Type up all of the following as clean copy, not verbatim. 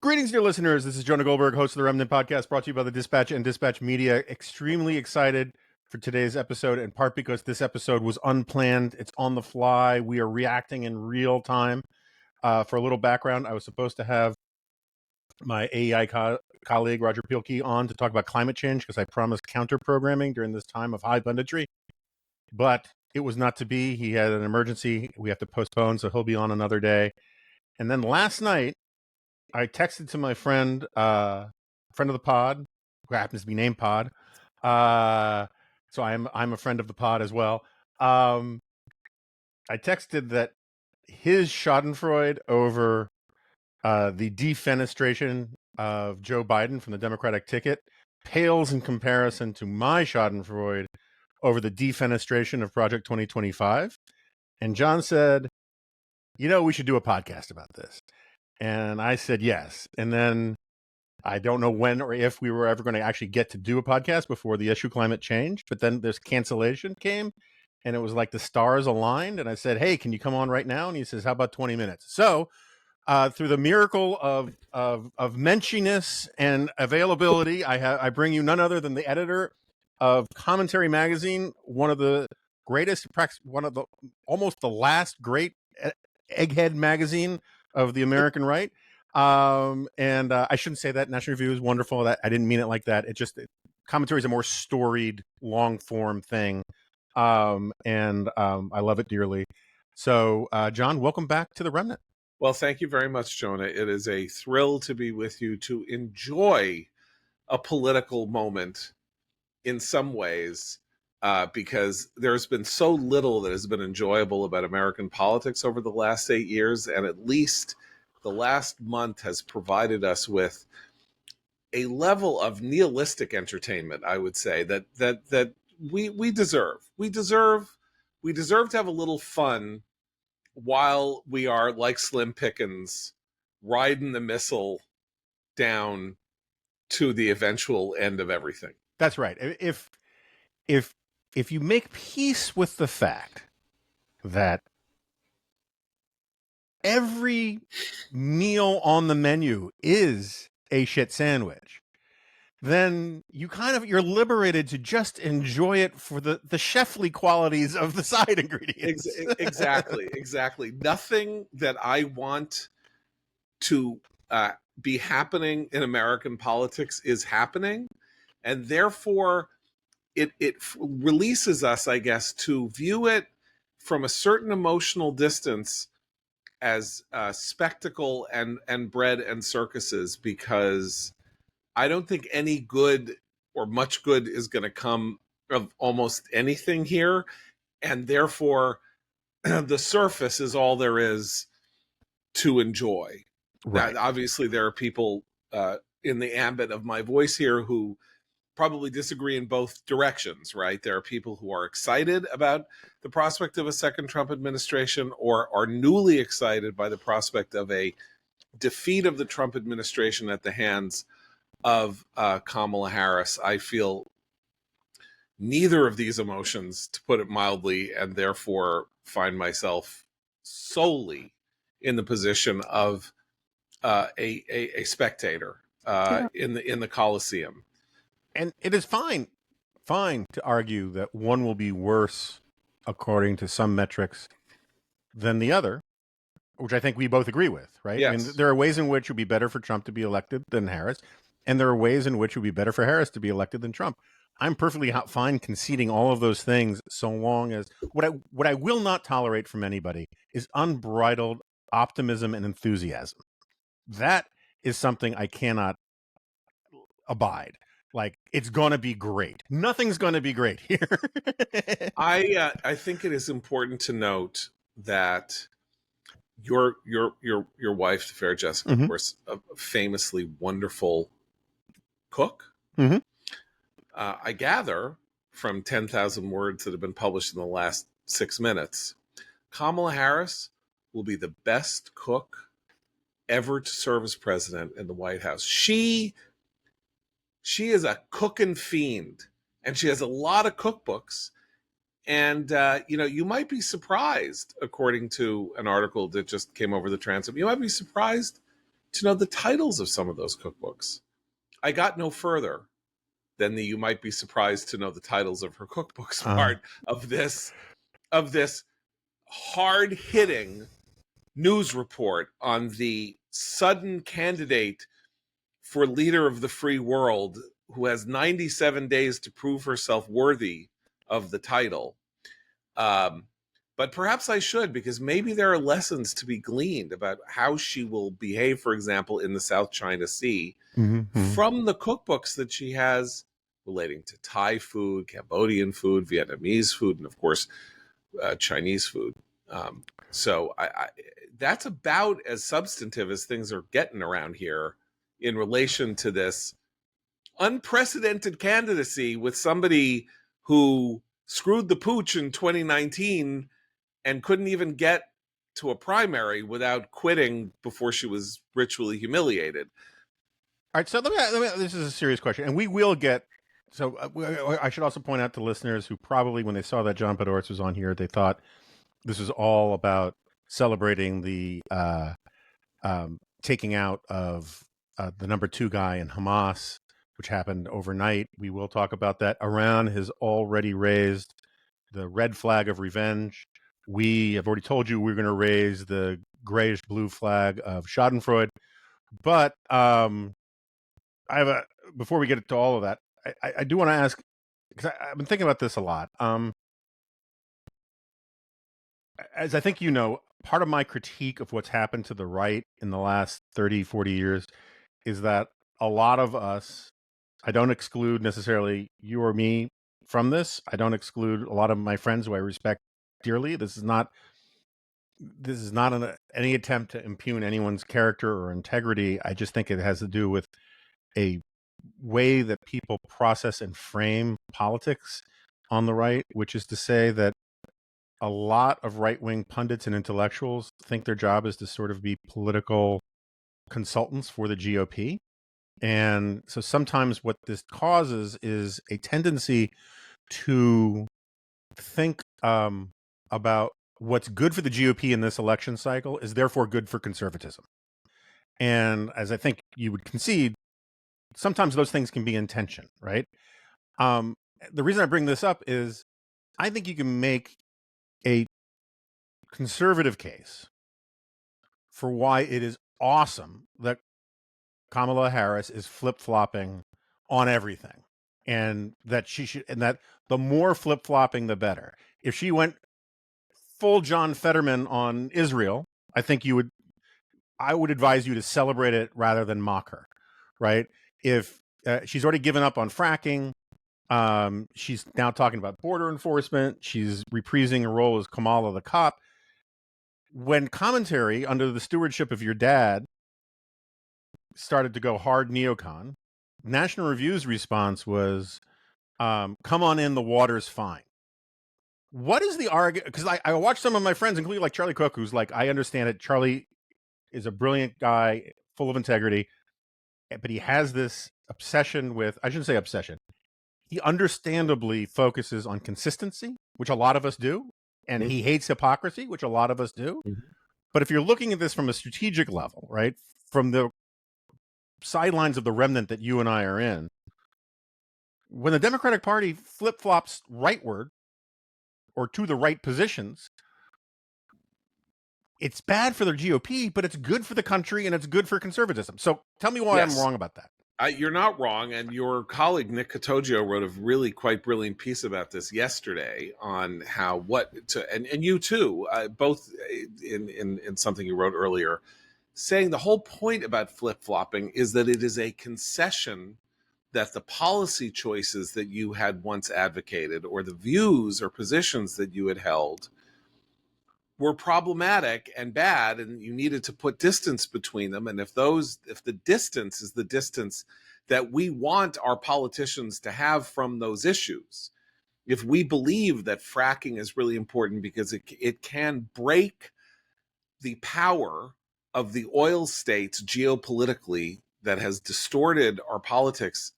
Greetings, dear listeners. This is Jonah Goldberg, host of the Remnant podcast, brought to you by the Dispatch and Dispatch Media. Extremely excited for today's episode, in part because this episode was unplanned. It's on the fly. We are reacting in real time. For a little background, I was supposed to have my AEI colleague, Roger Pielke, on to talk about climate change because I promised counter-programming during this time of high punditry. But it was not to be. He had an emergency. We have to postpone, so he'll be on another day. And then last night, I texted to my friend of the pod, who happens to be named Pod. So I'm a friend of the pod as well. I texted that his Schadenfreude over the defenestration of Joe Biden from the Democratic ticket pales in comparison to my Schadenfreude over the defenestration of Project 2025. And John said, we should do a podcast about this. And I said yes. And then I don't know when or if we were ever going to actually get to do a podcast before the issue climate change. But then this cancellation came and it was like the stars aligned. And I said, hey, can you come on right now? And he says, how about 20 minutes? So through the miracle of menschiness and availability, I bring you none other than the editor of Commentary Magazine, one of the greatest, almost the last great egghead magazine of the American right. And I shouldn't say that. National Review is wonderful. That I didn't mean it like that. Commentary is a more storied, long form thing. And I love it dearly. So, John, welcome back to the Remnant. Well, thank you very much, Jonah. It is a thrill to be with you, to enjoy a political moment in some ways, because there's been so little that has been enjoyable about American politics over the last 8 years, and at least the last month has provided us with a level of nihilistic entertainment, I would say, that we deserve. We deserve to have a little fun while we are, like Slim Pickens, riding the missile down to the eventual end of everything. That's right. If you make peace with the fact that every meal on the menu is a shit sandwich, then you're liberated to just enjoy it for the chefly qualities of the side ingredients. Exactly. Nothing that I want to be happening in American politics is happening. And therefore, it releases us, I guess, to view it from a certain emotional distance as spectacle and bread and circuses, because I don't think any good or much good is going to come of almost anything here. And therefore, the surface is all there is to enjoy. Right. Now, obviously, there are people in the ambit of my voice here who probably disagree in both directions, right? There are people who are excited about the prospect of a second Trump administration, or are newly excited by the prospect of a defeat of the Trump administration at the hands of Kamala Harris. I feel neither of these emotions, to put it mildly, and therefore find myself solely in the position of a spectator in the Coliseum. And it is fine to argue that one will be worse, according to some metrics, than the other, which I think we both agree with, right? Yes. I mean, there are ways in which it would be better for Trump to be elected than Harris, and there are ways in which it would be better for Harris to be elected than Trump. I'm perfectly fine conceding all of those things, so long as what I will not tolerate from anybody is unbridled optimism and enthusiasm. That is something I cannot abide. Like, it's going to be great. Nothing's going to be great here. I think it is important to note that your wife, the fair Jessica, of course, a famously wonderful cook. Mm-hmm. I gather from 10,000 words that have been published in the last 6 minutes, Kamala Harris will be the best cook ever to serve as president in the White House. She is a cooking fiend, and she has a lot of cookbooks. And, you might be surprised, according to an article that just came over the transom, you might be surprised to know the titles of some of those cookbooks. I got no further than the "you might be surprised to know the titles of her cookbooks" part of this hard-hitting news report on the sudden candidate for leader of the free world who has 97 days to prove herself worthy of the title. But perhaps I should, because maybe there are lessons to be gleaned about how she will behave, for example, in the South China Sea from the cookbooks that she has relating to Thai food, Cambodian food, Vietnamese food, and of course, Chinese food. So that's about as substantive as things are getting around here in relation to this unprecedented candidacy with somebody who screwed the pooch in 2019 and couldn't even get to a primary without quitting before she was ritually humiliated. All right, so let me this is a serious question, and we will get. So I should also point out to listeners who probably, when they saw that John Podhoretz was on here, they thought this was all about celebrating the taking out of the number 2 guy in Hamas, which happened overnight. We will talk about that. Iran has already raised the red flag of revenge. We have already told you we're going to raise the grayish blue flag of Schadenfreude. But before we get to all of that, I do want to ask, because I've been thinking about this a lot. As I think you know, part of my critique of what's happened to the right in the last 30, 40 years is that a lot of us, I don't exclude necessarily you or me from this. I don't exclude a lot of my friends who I respect dearly. This is not any attempt to impugn anyone's character or integrity. I just think it has to do with a way that people process and frame politics on the right, which is to say that a lot of right-wing pundits and intellectuals think their job is to sort of be political consultants for the GOP. And so sometimes what this causes is a tendency to think about what's good for the GOP in this election cycle is therefore good for conservatism. And as I think you would concede, sometimes those things can be in tension, right? The reason I bring this up is I think you can make a conservative case for why it is awesome that Kamala Harris is flip-flopping on everything, and that the more flip-flopping, the better. If she went full John Fetterman on Israel, I think I would advise you to celebrate it rather than mock her, right? If she's already given up on fracking, she's now talking about border enforcement. She's reprising her role as Kamala the cop. When commentary under the stewardship of your dad started to go hard neocon, National Review's response was, come on in, the water's fine. What is the argument? Because I watched some of my friends, including like Charlie Cook, who's like, I understand it. Charlie is a brilliant guy, full of integrity, but he has this obsession with, I shouldn't say obsession. He understandably focuses on consistency, which a lot of us do. And he hates hypocrisy, which a lot of us do. But if you're looking at this from a strategic level, right, from the sidelines of the remnant that you and I are in, when the Democratic Party flip-flops rightward or to the right positions, it's bad for the GOP, but it's good for the country and it's good for conservatism. So tell me why I'm wrong about that. You're not wrong, and your colleague Nick Catoggio wrote a really quite brilliant piece about this yesterday on how and you too, both in something you wrote earlier, saying the whole point about flip-flopping is that it is a concession that the policy choices that you had once advocated or the views or positions that you had held were problematic and bad, and you needed to put distance between them. And if the distance is the distance that we want our politicians to have from those issues, if we believe that fracking is really important because it can break the power of the oil states geopolitically that has distorted our politics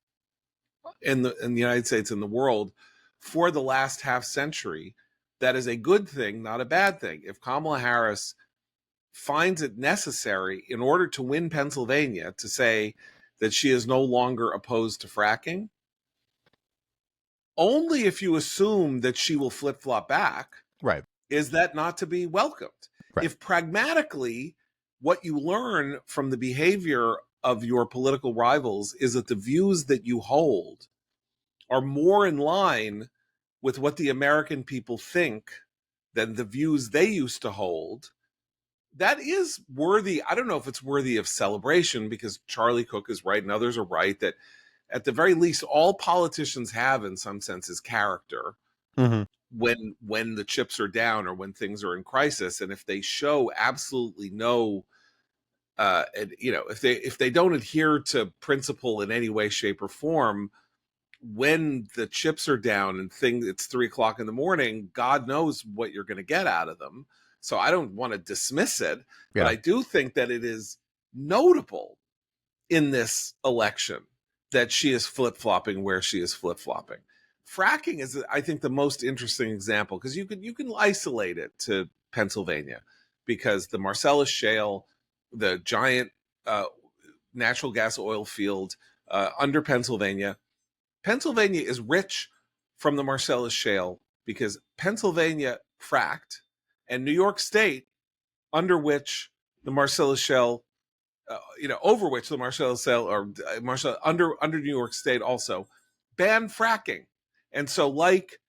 in the United States and the world for the last half century, that is a good thing, not a bad thing. If Kamala Harris finds it necessary in order to win Pennsylvania to say that she is no longer opposed to fracking, only if you assume that she will flip-flop back, Right. is that not to be welcomed. Right. If pragmatically what you learn from the behavior of your political rivals is that the views that you hold are more in line with what the American people think than the views they used to hold, that is worthy. I don't know if it's worthy of celebration, because Charlie Cook is right and others are right that at the very least, all politicians have in some sense is character when the chips are down or when things are in crisis. And if they show absolutely no, and, you know, if they don't adhere to principle in any way, shape, or form, when the chips are down and it's 3 o'clock in the morning, God knows what you're going to get out of them. So I don't want to dismiss it, but I do think that it is notable in this election that she is flip-flopping where she is flip-flopping. Fracking is, I think, the most interesting example, because you can isolate it to Pennsylvania, because the Marcellus Shale, the giant natural gas oil field under Pennsylvania is rich from the Marcellus Shale because Pennsylvania fracked, and New York State, under which the Marcellus Shale, over which the Marcellus Shale, or under New York State also banned fracking. And so, like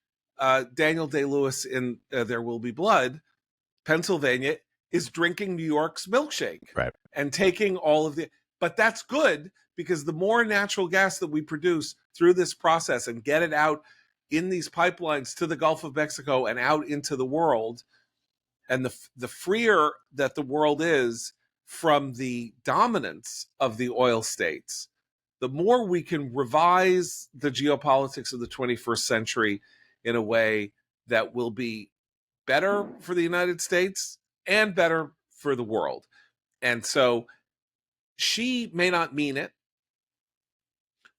Daniel Day-Lewis in There Will Be Blood, Pennsylvania is drinking New York's milkshake, right, and taking all of the. But that's good, because the more natural gas that we produce through this process and get it out in these pipelines to the Gulf of Mexico and out into the world, and the freer that the world is from the dominance of the oil states, the more we can revise the geopolitics of the 21st century in a way that will be better for the United States and better for the world. And so she may not mean it,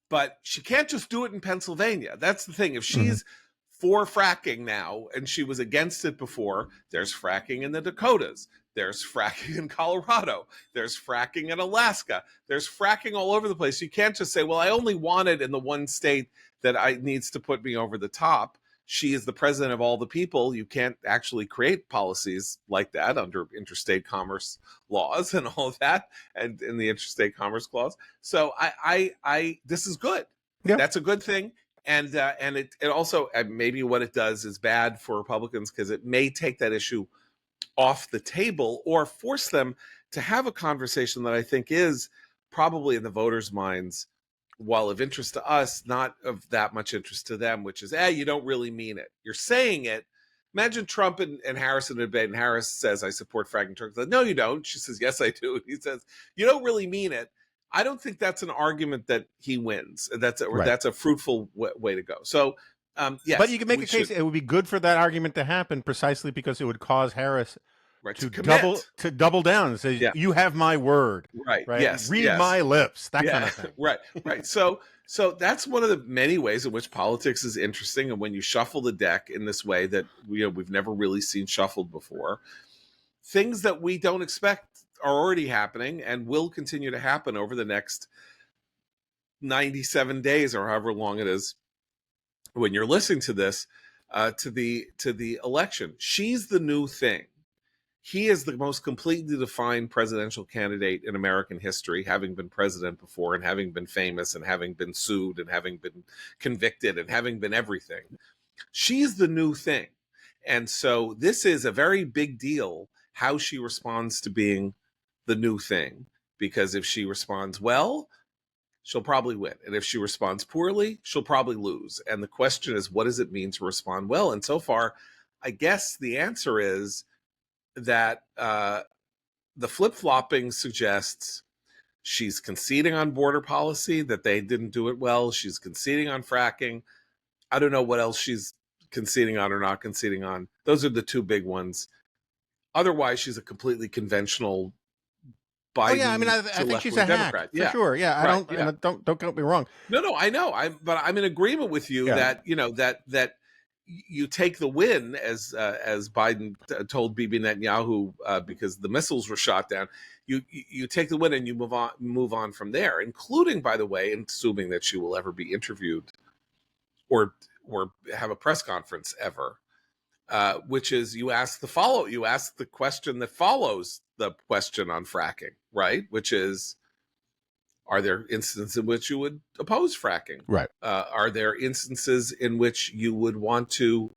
but she can't just do it in Pennsylvania. That's the thing. If she's for fracking now, and she was against it before, there's fracking in the Dakotas, there's fracking in Colorado, there's fracking in Alaska, there's fracking all over the place. You can't just say, well, I only want it in the one state that needs to put me over the top. She is the president of all the people. You can't actually create policies like that under interstate commerce laws and all of that, and in the interstate commerce clause. So I this is good. Yeah. That's a good thing. And it also, maybe what it does is bad for Republicans, because it may take that issue off the table or force them to have a conversation that I think is probably in the voters' minds, while of interest to us, not of that much interest to them, which is, you don't really mean it. You're saying it. Imagine Trump and Harris in a debate, and Harris says, I support fracking trucks. Like, no, you don't. She says, yes, I do. And he says, you don't really mean it. I don't think that's an argument that he wins. That's a fruitful way to go. So, yes. But you can make a case it would be good for that argument to happen, precisely because it would cause Harris to double down and say, you have my word. Right. Yes. Read my lips. That kind of thing. Right. So that's one of the many ways in which politics is interesting. And when you shuffle the deck in this way that we've never really seen shuffled before, things that we don't expect are already happening and will continue to happen over the next 97 days or however long it is when you're listening to this, to the election. She's the new thing. He is the most completely defined presidential candidate in American history, having been president before and having been famous and having been sued and having been convicted and having been everything. She's the new thing. And so this is a very big deal, how she responds to being the new thing, because if she responds well, she'll probably win. And if she responds poorly, she'll probably lose. And the question is, what does it mean to respond well? And so far, I guess the answer is that the flip-flopping suggests she's conceding on border policy, that they didn't do it well. She's conceding on fracking. I don't know what else she's conceding on or not conceding on. Those are the two big ones. Otherwise, she's a completely conventional Biden. I think she's a Democrat. Hack, for sure. Yeah, don't get me wrong. No, I know. But I'm in agreement with you that you take the win, as Biden told Bibi Netanyahu, because the missiles were shot down. You take the win and you move on from there, including, by the way, assuming that she will ever be interviewed or have a press conference ever, which is you ask the question that follows the question on fracking, right? Which is, are there instances in which you would oppose fracking? Right. Are there instances in which you would want to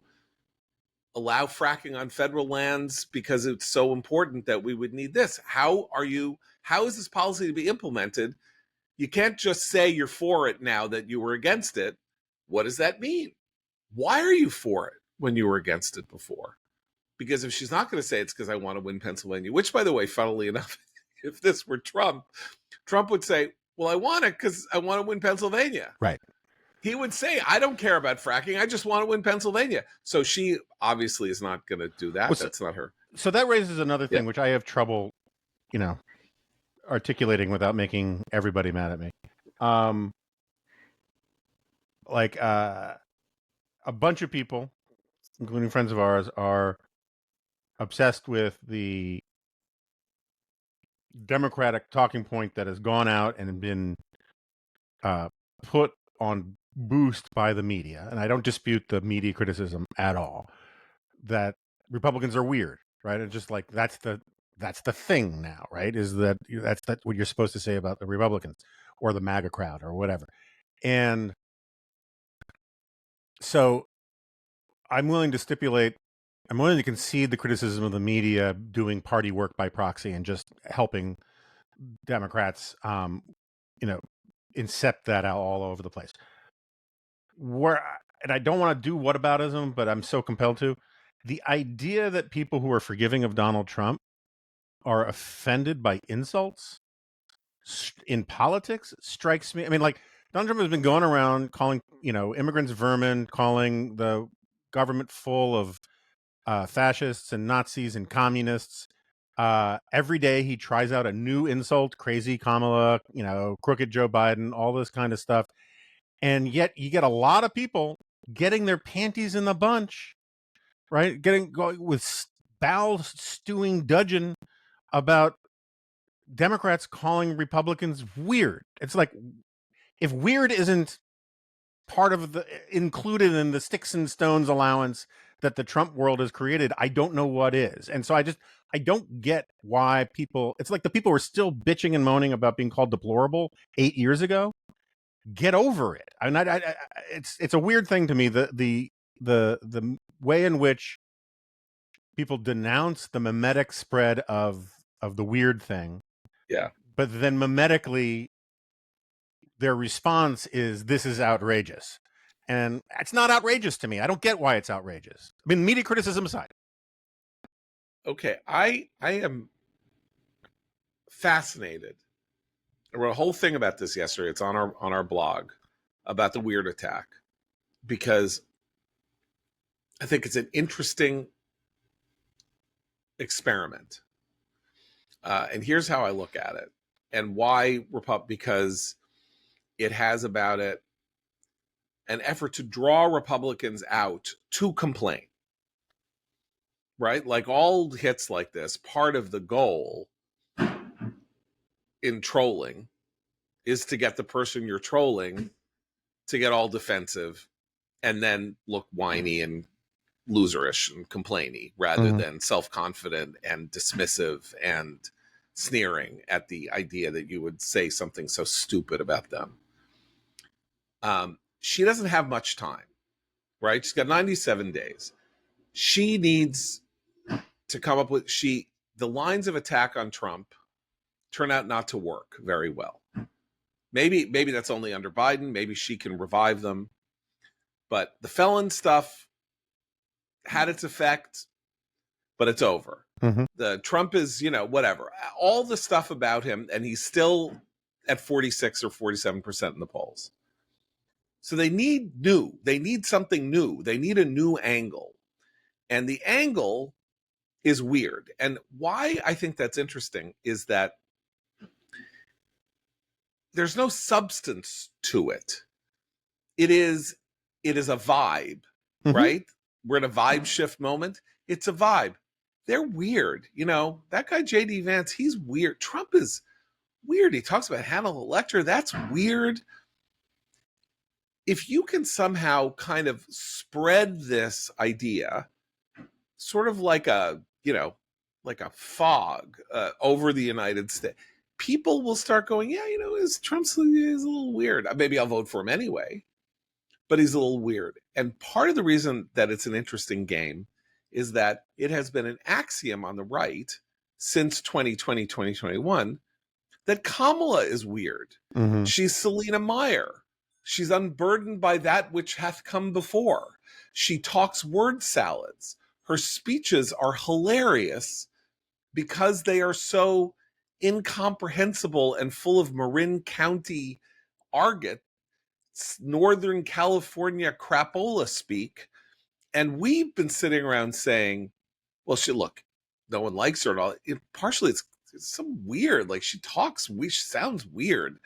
allow fracking on federal lands because it's so important that we would need this? How is this policy to be implemented? You can't just say you're for it now that you were against it. What does that mean? Why are you for it when you were against it before? Because if she's not going to say it's because I want to win Pennsylvania, which, by the way, funnily enough, if this were Trump would say, well, I want it because I want to win Pennsylvania. Right. He would say, I don't care about fracking. I just want to win Pennsylvania. So she obviously is not going to do that. Well, That's not her. So that raises another thing, which I have trouble, articulating without making everybody mad at me. A bunch of people, including friends of ours, are obsessed with the Democratic talking point that has gone out and been put on boost by the media. And I don't dispute the media criticism at all, that Republicans are weird, right? And just like that's the thing now, right? Is that's what you're supposed to say about the Republicans or the MAGA crowd or whatever. And so I'm willing to concede the criticism of the media doing party work by proxy and just helping Democrats, incept that out all over the place. And I don't want to do whataboutism, but I'm so compelled to. The idea that people who are forgiving of Donald Trump are offended by insults in politics strikes me. I mean, like, Donald Trump has been going around calling, immigrants vermin, calling the government full of fascists and Nazis and communists. Every day he tries out a new insult, crazy Kamala, crooked Joe Biden, all this kind of stuff. And yet you get a lot of people getting their panties in the bunch, right? Going with bowel stewing dudgeon about Democrats calling Republicans weird. It's like, if weird isn't part of included in the sticks and stones allowance that the Trump world has created, I don't know what is. And so I don't get why it's like the people who are still bitching and moaning about being called deplorable 8 years ago. Get over it. I mean, it's a weird thing to me, the way in which people denounce the mimetic spread of the weird thing. Yeah. But then mimetically, their response is, this is outrageous. And it's not outrageous to me. I don't get why it's outrageous. I mean, media criticism aside. Okay, I am fascinated. I wrote a whole thing about this yesterday. It's on our blog about the weird attack, because I think it's an interesting experiment. And here's how I look at it, and why because it has about it an effort to draw Republicans out to complain, right? Like all hits like this, part of the goal in trolling is to get the person you're trolling to get all defensive and then look whiny and loserish and complainy rather than self-confident and dismissive and sneering at the idea that you would say something so stupid about them. She doesn't have much time, right? She's got 97 days. She needs to come up with, the lines of attack on Trump turn out not to work very well. Maybe that's only under Biden. Maybe she can revive them. But the felon stuff had its effect, but it's over. The Trump is, whatever. All the stuff about him, and he's still at 46 or 47% in the polls. So they need something new. They need a new angle. And the angle is weird. And why I think that's interesting is that there's no substance to it. It is a vibe, right? we're in a vibe shift moment. It's a vibe. They're weird. You know, that guy JD Vance, he's weird. Trump is weird. He talks about Hannibal Lecter. That's weird. If you can somehow kind of spread this idea, sort of like a, you know, like a fog over the United States, people will start going, yeah, you know, Trump's is a little weird. Maybe I'll vote for him anyway, but he's a little weird. And part of the reason that it's an interesting game is that it has been an axiom on the right since 2020, 2021, that Kamala is weird. Mm-hmm. She's Selena Meyer. She's unburdened by that which hath come before. She talks word salads. Her speeches are hilarious because they are so incomprehensible and full of Marin County argot, Northern California crapola speak. And we've been sitting around saying, well, look, no one likes her at all. Partially, it's some weird, like she talks, she sounds weird.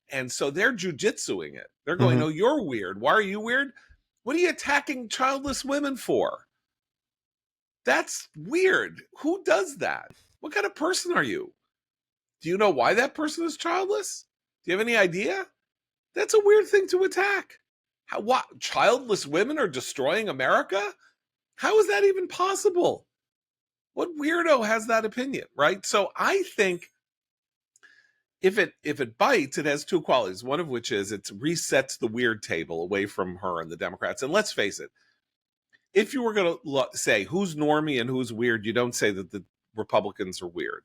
And so they're jujitsuing it. They're going, oh, you're weird. Why are you weird? What are you attacking childless women for? That's weird. Who does that? What kind of person are you? Do you know why that person is childless? Do you have any idea? That's a weird thing to attack. What? Childless women are destroying America? How is that even possible? What weirdo has that opinion, right? So I think if it bites, it has two qualities. One of which is it resets the weird table away from her and the Democrats. And let's face it, if you were going to say who's normie and who's weird, you don't say that the Republicans are weird.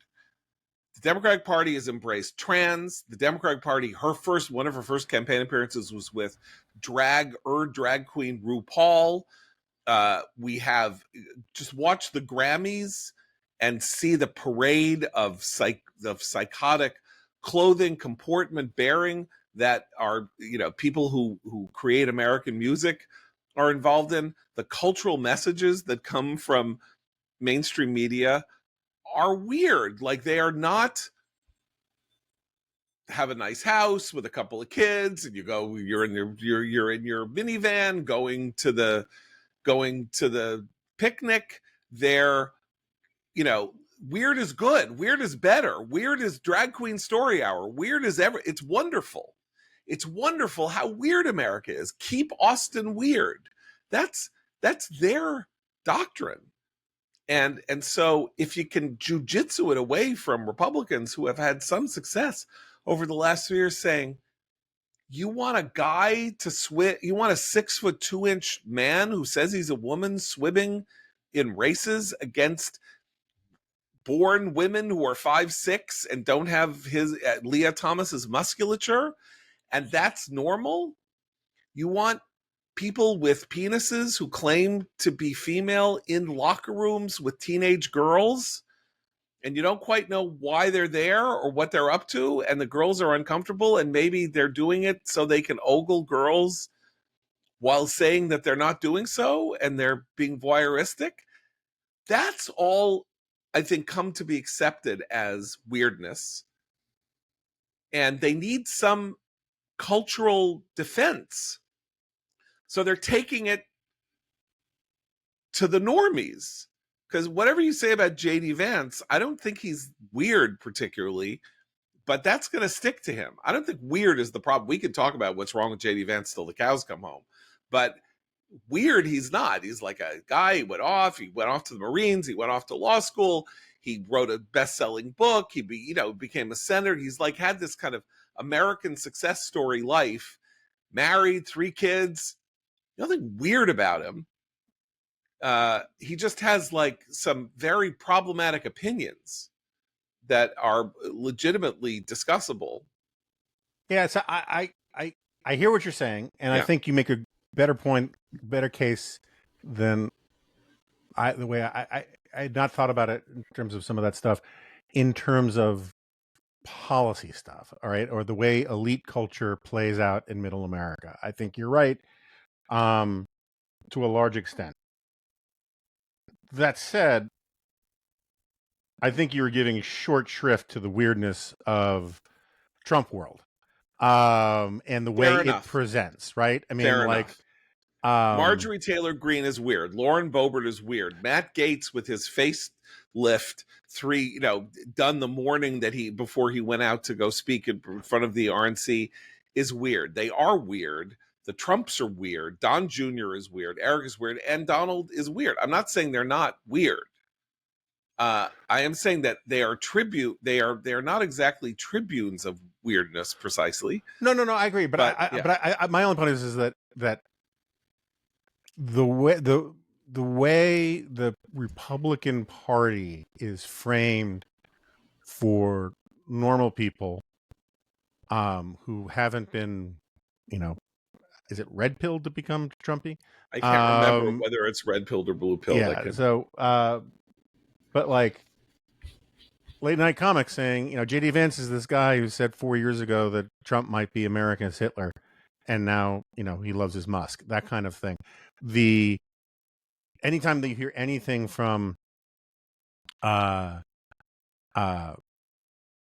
The Democratic Party has embraced trans. The Democratic Party, one of her first campaign appearances was with drag queen RuPaul. We have just watched the Grammys and see the parade of psychotic clothing, comportment, bearing that are, you know, people who create American music are involved in. The cultural messages that come from mainstream media are weird. Like, they are not have a nice house with a couple of kids and you're in your minivan going to the picnic. They're, you know, weird is good, weird is better, weird is drag queen story hour, weird is ever. It's wonderful. It's wonderful how weird America is. Keep Austin weird. That's their doctrine. And so if you can jujitsu it away from Republicans who have had some success over the last 3 years, saying, you want a guy to swim, you want a 6'2" man who says he's a woman swimming in races against born women who are 5'6" and don't have his Leah Thomas's musculature, and that's normal? You want people with penises who claim to be female in locker rooms with teenage girls, and you don't quite know why they're there or what they're up to, and the girls are uncomfortable, and maybe they're doing it so they can ogle girls while saying that they're not doing so, and they're being voyeuristic. That's all, I think, come to be accepted as weirdness. And they need some cultural defense. So they're taking it to the normies. Because whatever you say about JD Vance, I don't think he's weird particularly, but that's going to stick to him. I don't think weird is the problem. We could talk about what's wrong with JD Vance till the cows come home. But weird, he's not. He's like a guy. He went off to the Marines. He went off to law school. He wrote a best-selling book. He became a senator. He's like had this kind of American success story life, married, 3 kids. Nothing weird about him. He just has like some very problematic opinions that are legitimately discussable. Yeah, so I hear what you're saying, and I think you make a better case than the way I had not thought about it in terms of some of that stuff, in terms of policy stuff, all right, or the way elite culture plays out in Middle America. I think you're right, to a large extent. That said, I think you were giving short shrift to the weirdness of Trump world, and the way it presents, right? I mean, Marjorie Taylor Greene is weird. Lauren Boebert is weird. Matt Gaetz with his facelift, done the morning before he went out to go speak in front of the RNC, is weird. They are weird. The Trumps are weird. Don Jr. is weird. Eric is weird. And Donald is weird. I'm not saying they're not weird. I am saying that they are not exactly tribunes of weirdness precisely. No, I agree. But I my only point is that the way the Republican Party is framed for normal people who haven't been, is it red pilled to become Trumpy? I can't remember whether it's red pilled or blue pilled. Yeah. So, but like late night comics saying, J.D. Vance is this guy who said 4 years ago that Trump might be America's Hitler, and now he loves his Musk. That kind of thing. Anytime that you hear anything from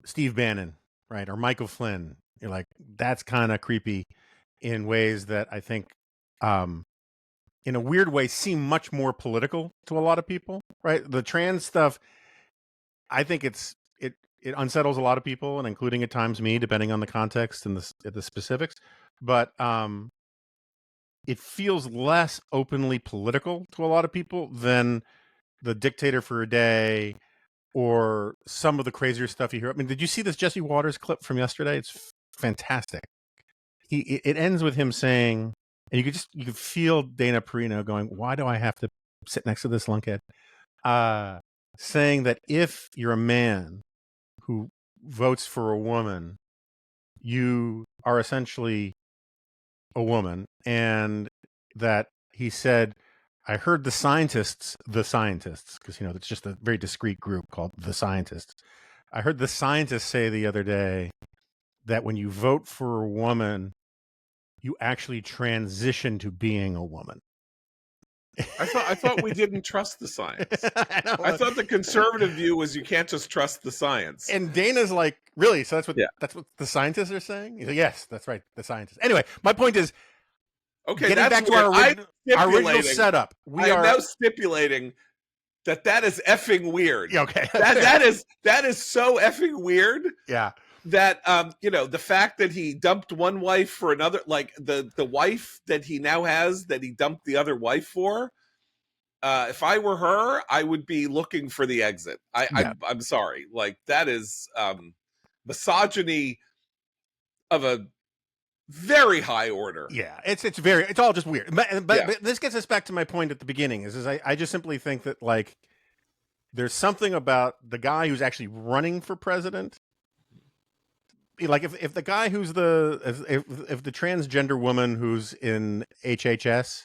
Steve Bannon, right, or Michael Flynn, you're like, that's kind of creepy in ways that I think in a weird way seem much more political to a lot of people, right? The trans stuff, I think it unsettles a lot of people, and including at times me, depending on the context and the specifics. But it feels less openly political to a lot of people than the dictator for a day or some of the crazier stuff you hear. I mean, did you see this Jesse Waters clip from yesterday? It's fantastic. It ends with him saying, and you could feel Dana Perino going, "Why do I have to sit next to this lunkhead?" Saying that if you're a man who votes for a woman, you are essentially a woman. And that he said, I heard the scientists, because it's just a very discrete group called the scientists. I heard the scientists say the other day that when you vote for a woman, you actually transition to being a woman. I thought we didn't trust the science. I thought the conservative view was you can't just trust the science. And Dana's like, really? So that's what the scientists are saying? He's like, yes, that's right, the scientists. Anyway, my point is, okay, getting back to our original setup, I am now stipulating that is effing weird. Okay, that is so effing weird. Yeah. That the fact that he dumped one wife for another, like the wife that he now has that he dumped the other wife for, if I were her, I would be looking for the exit. I'm sorry, like that is misogyny of a very high order. Yeah, it's all just weird. But this gets us back to my point at the beginning. Is I just simply think that like there's something about the guy who's actually running for president. Like if the guy who's if the transgender woman who's in HHS,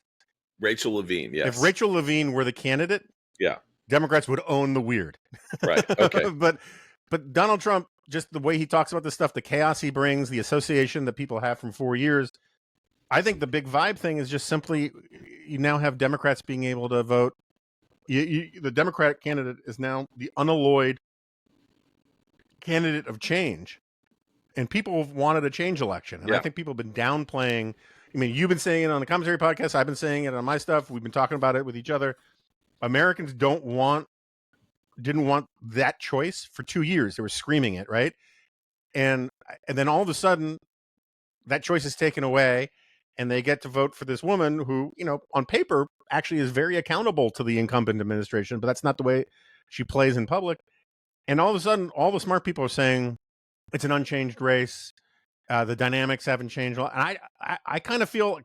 Rachel Levine, yes. If Rachel Levine were the candidate, yeah, Democrats would own the weird. Right. Okay. But Donald Trump, just the way he talks about this stuff, the chaos he brings, the association that people have from 4 years, I think the big vibe thing is just simply you now have Democrats being able to vote. The Democratic candidate is now the unalloyed candidate of change. And people have wanted a change election. And I think people have been downplaying. I mean, you've been saying it on the commentary podcast. I've been saying it on my stuff. We've been talking about it with each other. Americans didn't want that choice for 2 years. They were screaming it, right? And then all of a sudden, that choice is taken away, and they get to vote for this woman who, on paper, actually is very accountable to the incumbent administration, but that's not the way she plays in public. And all of a sudden, all the smart people are saying, it's an unchanged race. The dynamics haven't changed. And I kind of feel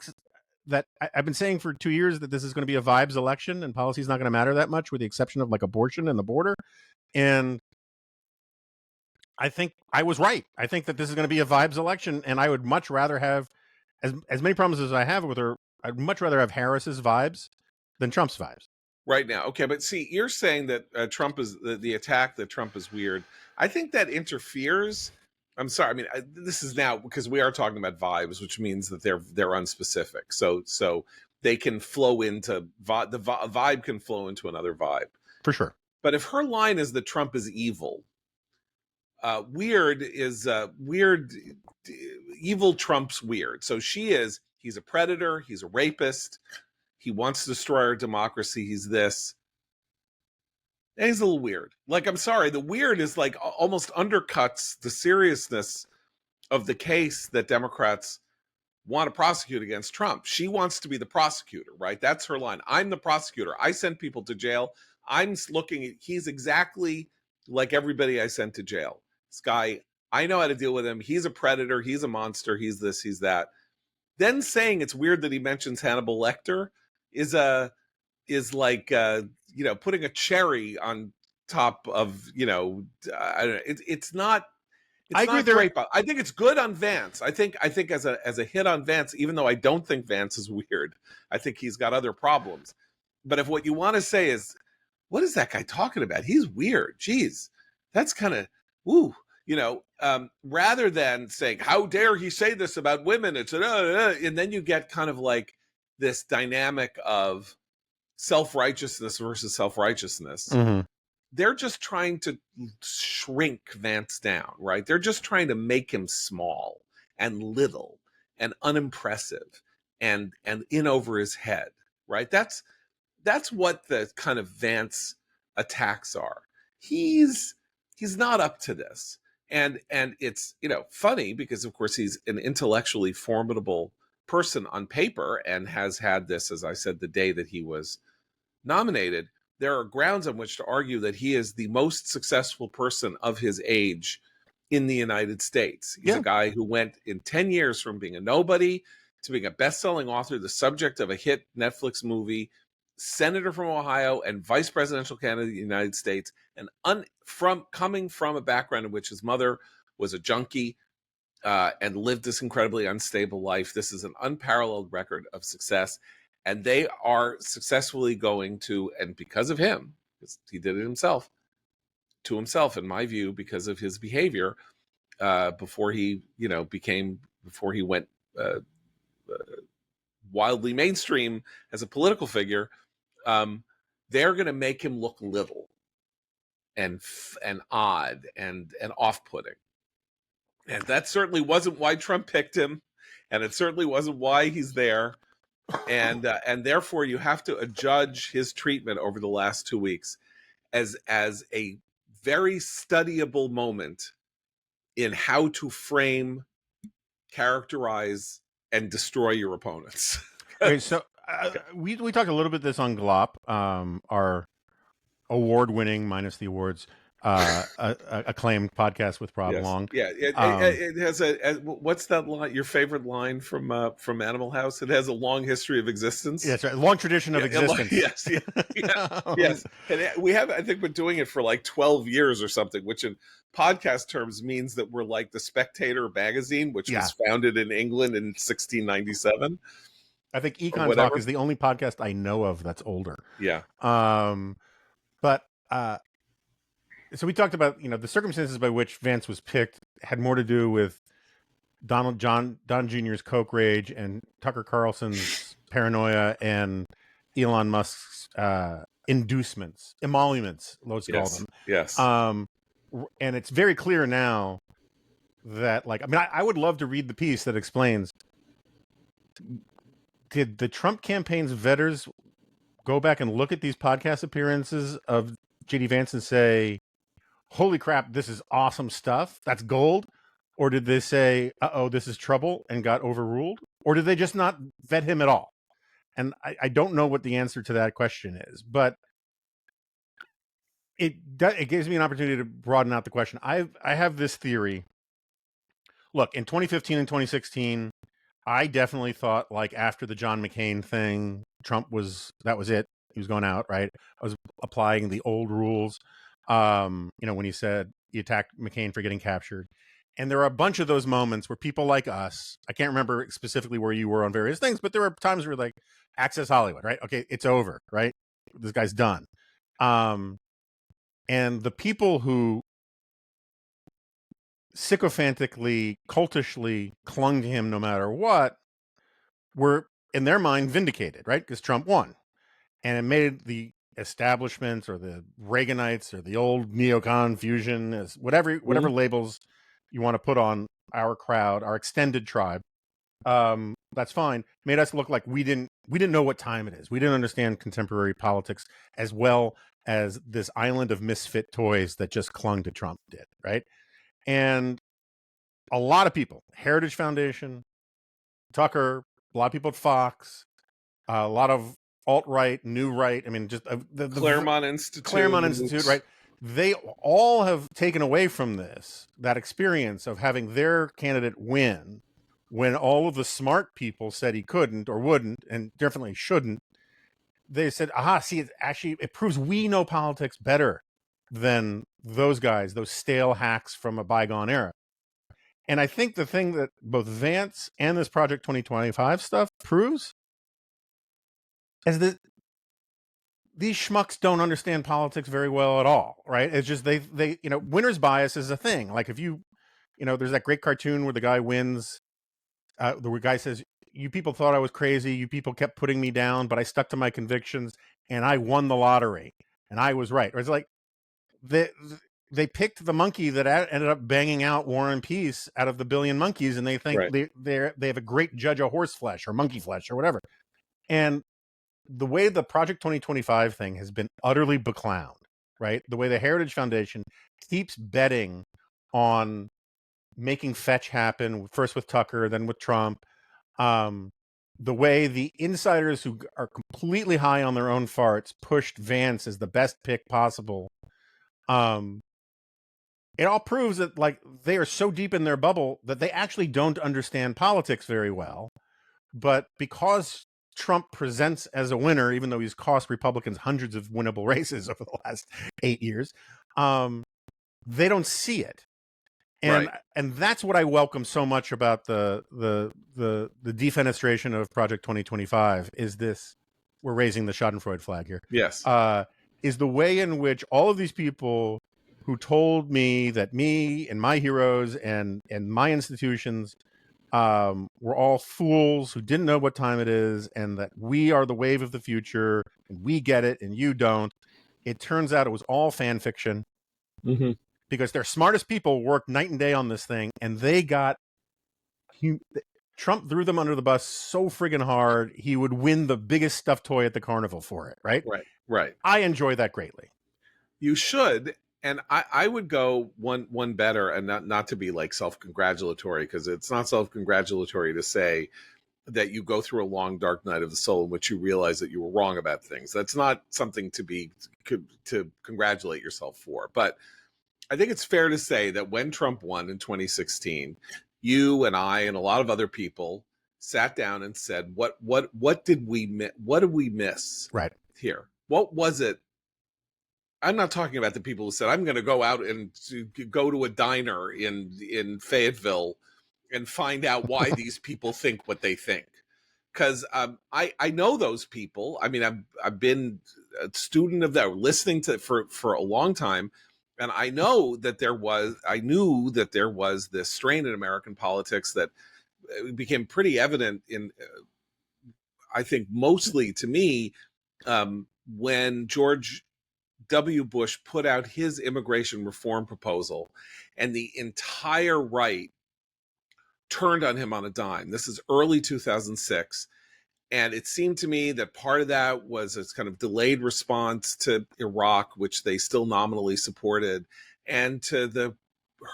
that I've been saying for 2 years that this is going to be a vibes election and policy is not going to matter that much with the exception of like abortion and the border. And I think I was right. I think that this is going to be a vibes election, and I would much rather have as many problems as I have with her. I'd much rather have Harris's vibes than Trump's vibes. Right now. Okay. But see, you're saying that Trump is the attack that Trump is weird. I think that interferes. I'm sorry. I mean, this is now because we are talking about vibes, which means that they're unspecific. So they can flow into a vibe can flow into another vibe for sure. But if her line is that Trump is evil, weird is weird. Evil trumps weird. So she is He's a predator. He's a rapist. He wants to destroy our democracy. He's this. And he's a little weird. Like, I'm sorry, the weird is like almost undercuts the seriousness of the case that Democrats want to prosecute against Trump. She wants to be the prosecutor, right? That's her line. I'm the prosecutor. I send people to jail. I'm looking at, he's exactly like everybody I sent to jail. This guy, I know how to deal with him. He's a predator. He's a monster. He's this, he's that. Then saying it's weird that he mentions Hannibal Lecter is like putting a cherry on top of I don't know. It's not. It's I agree not great, but I think it's good on Vance. I think as a hit on Vance, even though I don't think Vance is weird, I think he's got other problems. But if what you want to say is, what is that guy talking about? He's weird. Jeez, that's kind of woo. Rather than saying, how dare he say this about women? It's and then you get kind of like this dynamic of self-righteousness versus self-righteousness. Mm-hmm. They're just trying to shrink Vance down, right? They're just trying to make him small and little and unimpressive and in over his head, right? That's what the kind of Vance attacks are. He's not up to this. And it's, funny because of course he's an intellectually formidable person on paper and has had this, as I said, the day that he was nominated. There are grounds on which to argue that he is the most successful person of his age in the United States. He's a guy who went in 10 years from being a nobody to being a best-selling author, the subject of a hit Netflix movie, senator from Ohio, and vice presidential candidate of the United States, and coming from a background in which his mother was a junkie and lived this incredibly unstable life. This is an unparalleled record of success. And they are successfully going to, and because of him, because he did it himself, to himself, in my view, because of his behavior before he went wildly mainstream as a political figure, they're going to make him look little and odd and off-putting. And that certainly wasn't why Trump picked him, and it certainly wasn't why he's there. And therefore, you have to judge his treatment over the last 2 weeks as a very studyable moment in how to frame, characterize, and destroy your opponents. Okay, so we talked a little bit this on Glop, our award-winning, minus the awards, acclaimed podcast with Rob Long. Yeah, it has what's that line? Your favorite line from Animal House? It has a long history of existence. Yes, right. Long tradition of existence. Yes. Yes. And we have, I think, been doing it for like 12 years or something, which in podcast terms means that we're like the Spectator magazine, which was founded in England in 1697. I think Econ Talk is the only podcast I know of that's older. Yeah. But so we talked about, the circumstances by which Vance was picked had more to do with Don Jr.'s coke rage and Tucker Carlson's paranoia and Elon Musk's emoluments, let's call them. Yes. And it's very clear now that, I would love to read the piece that explains, did the Trump campaign's vetters go back and look at these podcast appearances of J.D. Vance and say, holy crap, this is awesome stuff, that's gold? Or did they say, uh-oh, this is trouble, and got overruled? Or did they just not vet him at all? And I don't know what the answer to that question is, but it gives me an opportunity to broaden out the question. I have this theory. Look, in 2015 and 2016, I definitely thought, after the John McCain thing, that was it. He was going out, right? I was applying the old rules. When he said he attacked McCain for getting captured. And there are a bunch of those moments where people like us, I can't remember specifically where you were on various things, but there were times where Access Hollywood, right? Okay, it's over, right? This guy's done. And the people who sycophantically, cultishly clung to him no matter what were, in their mind, vindicated, right? Because Trump won. And it made the establishment or the Reaganites or the old neocon fusion, as whatever labels you want to put on our crowd, our extended tribe, That's fine. Made us look like we didn't know what time it is. We didn't understand contemporary politics as well as this island of misfit toys that just clung to Trump did, right? And a lot of people, Heritage Foundation, Tucker, a lot of people at Fox, a lot of alt-right, new right, I mean, just the Claremont Institute. Claremont Institute, right? They all have taken away from this, that experience of having their candidate win when all of the smart people said he couldn't or wouldn't and definitely shouldn't. They said, aha, see, it proves we know politics better than those guys, those stale hacks from a bygone era. And I think the thing that both Vance and this Project 2025 stuff proves is that these schmucks don't understand politics very well at all, right? It's just they winner's bias is a thing. Like if there's that great cartoon where the guy wins, the guy says, "You people thought I was crazy. You people kept putting me down, but I stuck to my convictions and I won the lottery and I was right." Or it's like they picked the monkey that ended up banging out War and Peace out of the billion monkeys, and they think they have a great judge of horse flesh or monkey flesh or whatever. And the way the Project 2025 thing has been utterly beclowned, right? The way the Heritage Foundation keeps betting on making fetch happen, first with Tucker, then with Trump. The way the insiders who are completely high on their own farts pushed Vance as the best pick possible. It all proves that like they are so deep in their bubble that they actually don't understand politics very well. But because Trump presents as a winner, even though he's cost Republicans hundreds of winnable races over the last 8 years, they don't see it. And that's what I welcome so much about the defenestration of Project 2025 is this. We're raising the Schadenfreude flag here. Yes. Is the way in which all of these people who told me that me and my heroes and my institutions were all fools who didn't know what time it is and that we are the wave of the future and we get it and you don't. It turns out it was all fan fiction. Mm-hmm. Because their smartest people worked night and day on this thing, and they got Trump threw them under the bus so friggin' hard he would win the biggest stuffed toy at the carnival for it, right? Right. I enjoy that greatly. You should, and I would go one better, and not to be like self-congratulatory, because it's not self-congratulatory to say that you go through a long dark night of the soul in which you realize that you were wrong about things. That's not something to congratulate yourself for, but I think it's fair to say that when Trump won in 2016, you and I and a lot of other people sat down and said, what did we miss right here? What was it? I'm not talking about the people who said, I'm going to go out and go to a diner in Fayetteville and find out why these people think what they think. Because I know those people. I mean, I've been a student of that, listening to for a long time. And I knew that there was this strain in American politics that became pretty evident in, I think, mostly to me, when George W. Bush put out his immigration reform proposal, and the entire right turned on him on a dime. This is early 2006. And it seemed to me that part of that was a kind of delayed response to Iraq, which they still nominally supported, and to the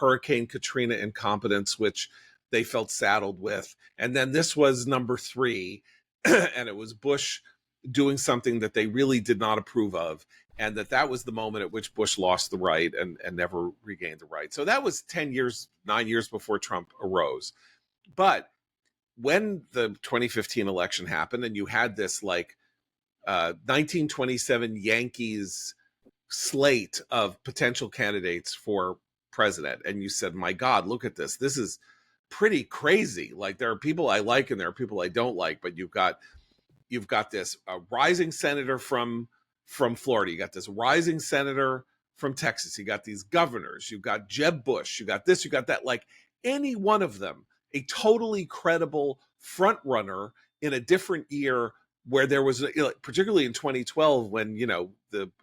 Hurricane Katrina incompetence, which they felt saddled with. And then this was number 3, and it was Bush doing something that they really did not approve of, and that was the moment at which Bush lost the right and never regained the right. So that was 9 years before Trump arose. But when the 2015 election happened and you had this 1927 Yankees slate of potential candidates for president, and you said, my God, look at this. This is pretty crazy. Like, there are people I like and there are people I don't like, but you've got this rising senator from Florida. You got this rising senator from Texas. You got these governors. You've got Jeb Bush. You got this, you got that. Like, any one of them, a totally credible front runner in a different year where there was, particularly in 2012, when, it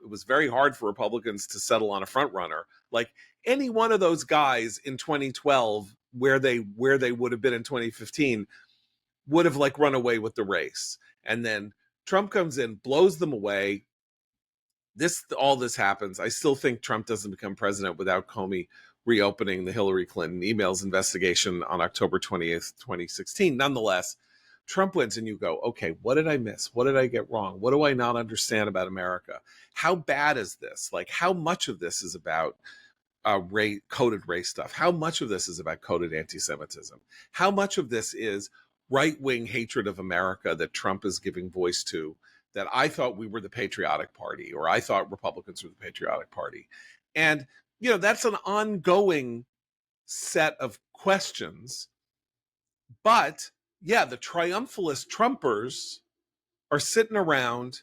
was very hard for Republicans to settle on a front runner. Like, any one of those guys in 2012, where they would have been in 2015, would have like run away with the race. And then Trump comes in, blows them away. All this happens. I still think Trump doesn't become president without Comey reopening the Hillary Clinton emails investigation on October 20th, 2016. Nonetheless, Trump wins, and you go, okay, what did I miss? What did I get wrong? What do I not understand about America? How bad is this? Like, how much of this is about coded race stuff? How much of this is about coded anti-Semitism? How much of this is right-wing hatred of America that Trump is giving voice to, that I thought we were the patriotic party, or I thought Republicans were the patriotic party? And, you know, that's an ongoing set of questions. But yeah, the triumphalist Trumpers are sitting around,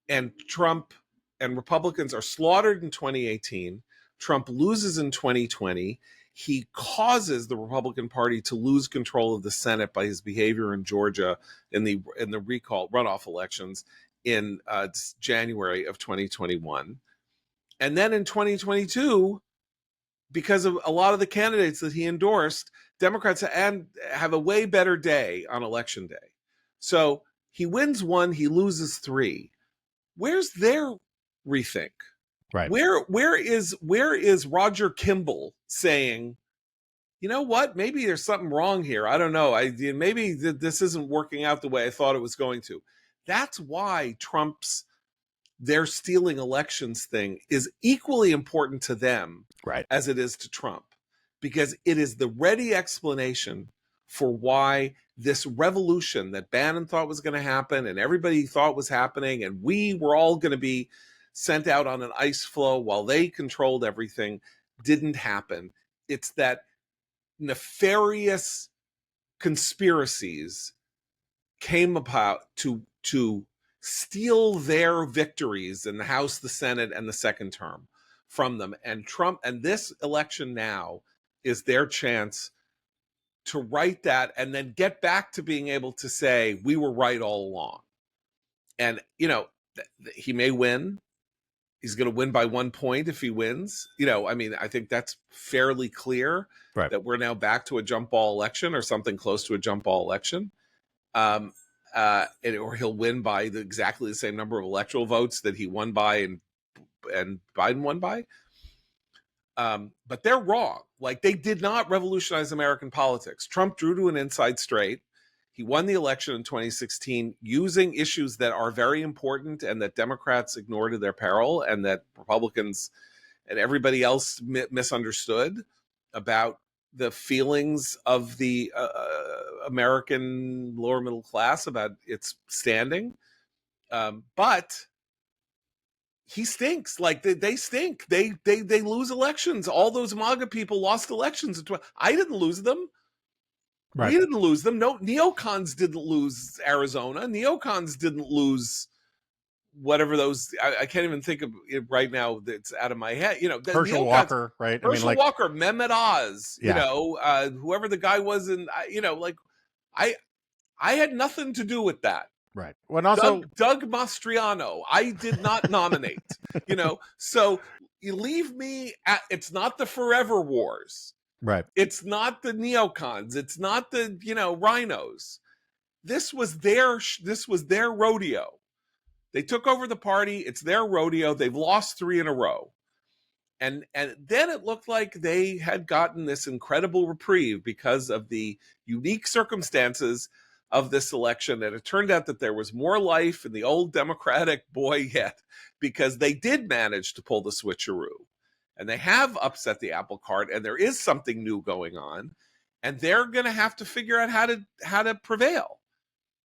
and Trump and Republicans are slaughtered in 2018. Trump loses in 2020. He causes the Republican Party to lose control of the Senate by his behavior in Georgia in the recall runoff elections in January of 2021. And then in 2022, because of a lot of the candidates that he endorsed, Democrats have a way better day on election day. So he wins one, he loses three. Where's their rethink? Right. Where is Roger Kimball saying, you know what, maybe there's something wrong here. I don't know. Maybe this isn't working out the way I thought it was going to. That's why Trump's "they're stealing elections" thing is equally important to them, right, as it is to Trump, because it is the ready explanation for why this revolution that Bannon thought was going to happen and everybody thought was happening, and we were all going to be sent out on an ice floe while they controlled everything, didn't happen. It's that nefarious conspiracies came about to steal their victories in the House, the Senate, and the second term from them. And Trump, and this election now is their chance to right that and then get back to being able to say, we were right all along. And, you know, he may win. He's going to win by 1 point if he wins. You know, I mean, I think that's fairly clear, right, that we're now back to a jump ball election or something close to a jump ball election. Or he'll win by exactly the same number of electoral votes that he won by and Biden won by. But they're wrong. Like, they did not revolutionize American politics. Trump drew to an inside straight. He won the election in 2016 using issues that are very important and that Democrats ignored at their peril, and that Republicans and everybody else misunderstood about the feelings of the American lower middle class about its standing. But he stinks. Like, they stink. They lose elections. All those MAGA people lost elections. I didn't lose them. right. We didn't lose them. No, neocons didn't lose Arizona. Neocons didn't lose whatever those. I can't even think of it right now. That's out of my head. You know, Herschel Walker, right? Herschel Walker, Mehmet Oz. Yeah. You know, whoever the guy was, and you know, like I had nothing to do with that. Right. Well, and also Doug Mastriano, I did not nominate. You know, so you leave me at. It's not the Forever Wars. Right. It's not the neocons. It's not the, you know, rhinos. This was their rodeo. They took over the party. It's their rodeo. They've lost 3 in a row. And then it looked like they had gotten this incredible reprieve because of the unique circumstances of this election. And it turned out that there was more life in the old Democratic boy yet, because they did manage to pull the switcheroo. And they have upset the apple cart, and there is something new going on, and they're going to have to figure out how to prevail,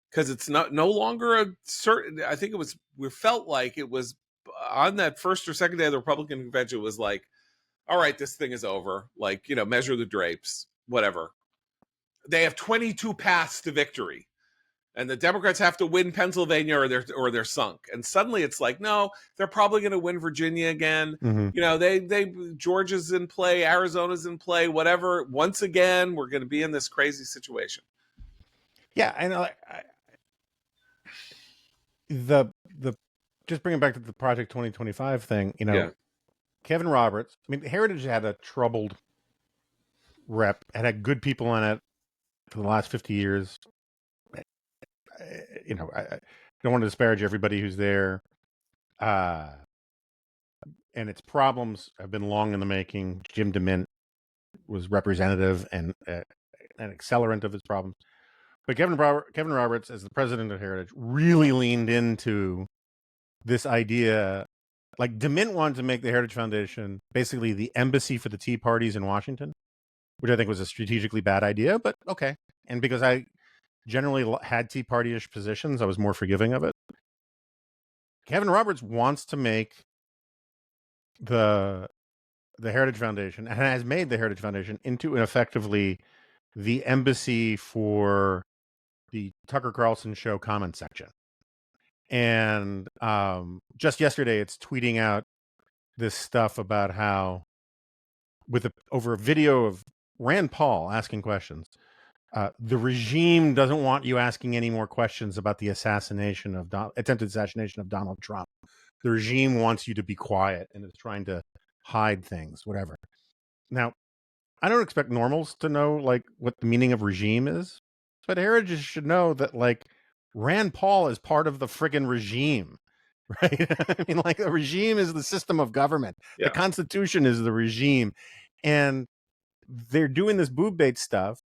because it's no longer a certain. I think we felt like it was on that first or second day of the Republican convention. It was like, all right, this thing is over. Like, you know, measure the drapes, whatever. They have 22 paths to victory. And the Democrats have to win Pennsylvania or they're sunk. And suddenly it's like, no, they're probably going to win Virginia again. Mm-hmm. You know, Georgia's in play, Arizona's in play, whatever. Once again, we're going to be in this crazy situation. Yeah, and the just bringing back to the Project 2025 thing, you know, Yeah. Kevin Roberts. I mean, Heritage had a troubled rep, had good people on it for the last 50 years. I don't want to disparage everybody who's there. And its problems have been long in the making. Jim DeMint was representative and an accelerant of his problems. But Kevin Roberts, as the president of Heritage, really leaned into this idea. Like, DeMint wanted to make the Heritage Foundation basically the embassy for the Tea Parties in Washington, which I think was a strategically bad idea, but okay. And because I generally had Tea Party-ish positions, I was more forgiving of it. Kevin Roberts wants to make the Heritage Foundation, and has made the Heritage Foundation into effectively the embassy for the Tucker Carlson show comment section. And just yesterday, it's tweeting out this stuff about how, over a video of Rand Paul asking questions, the regime doesn't want you asking any more questions about the attempted assassination of Donald Trump. The regime wants you to be quiet and is trying to hide things, whatever. Now, I don't expect normals to know like what the meaning of regime is, but Heritage should know that like Rand Paul is part of the friggin' regime, right? I mean, like, the regime is the system of government. Yeah. The Constitution is the regime, and they're doing this boob bait stuff.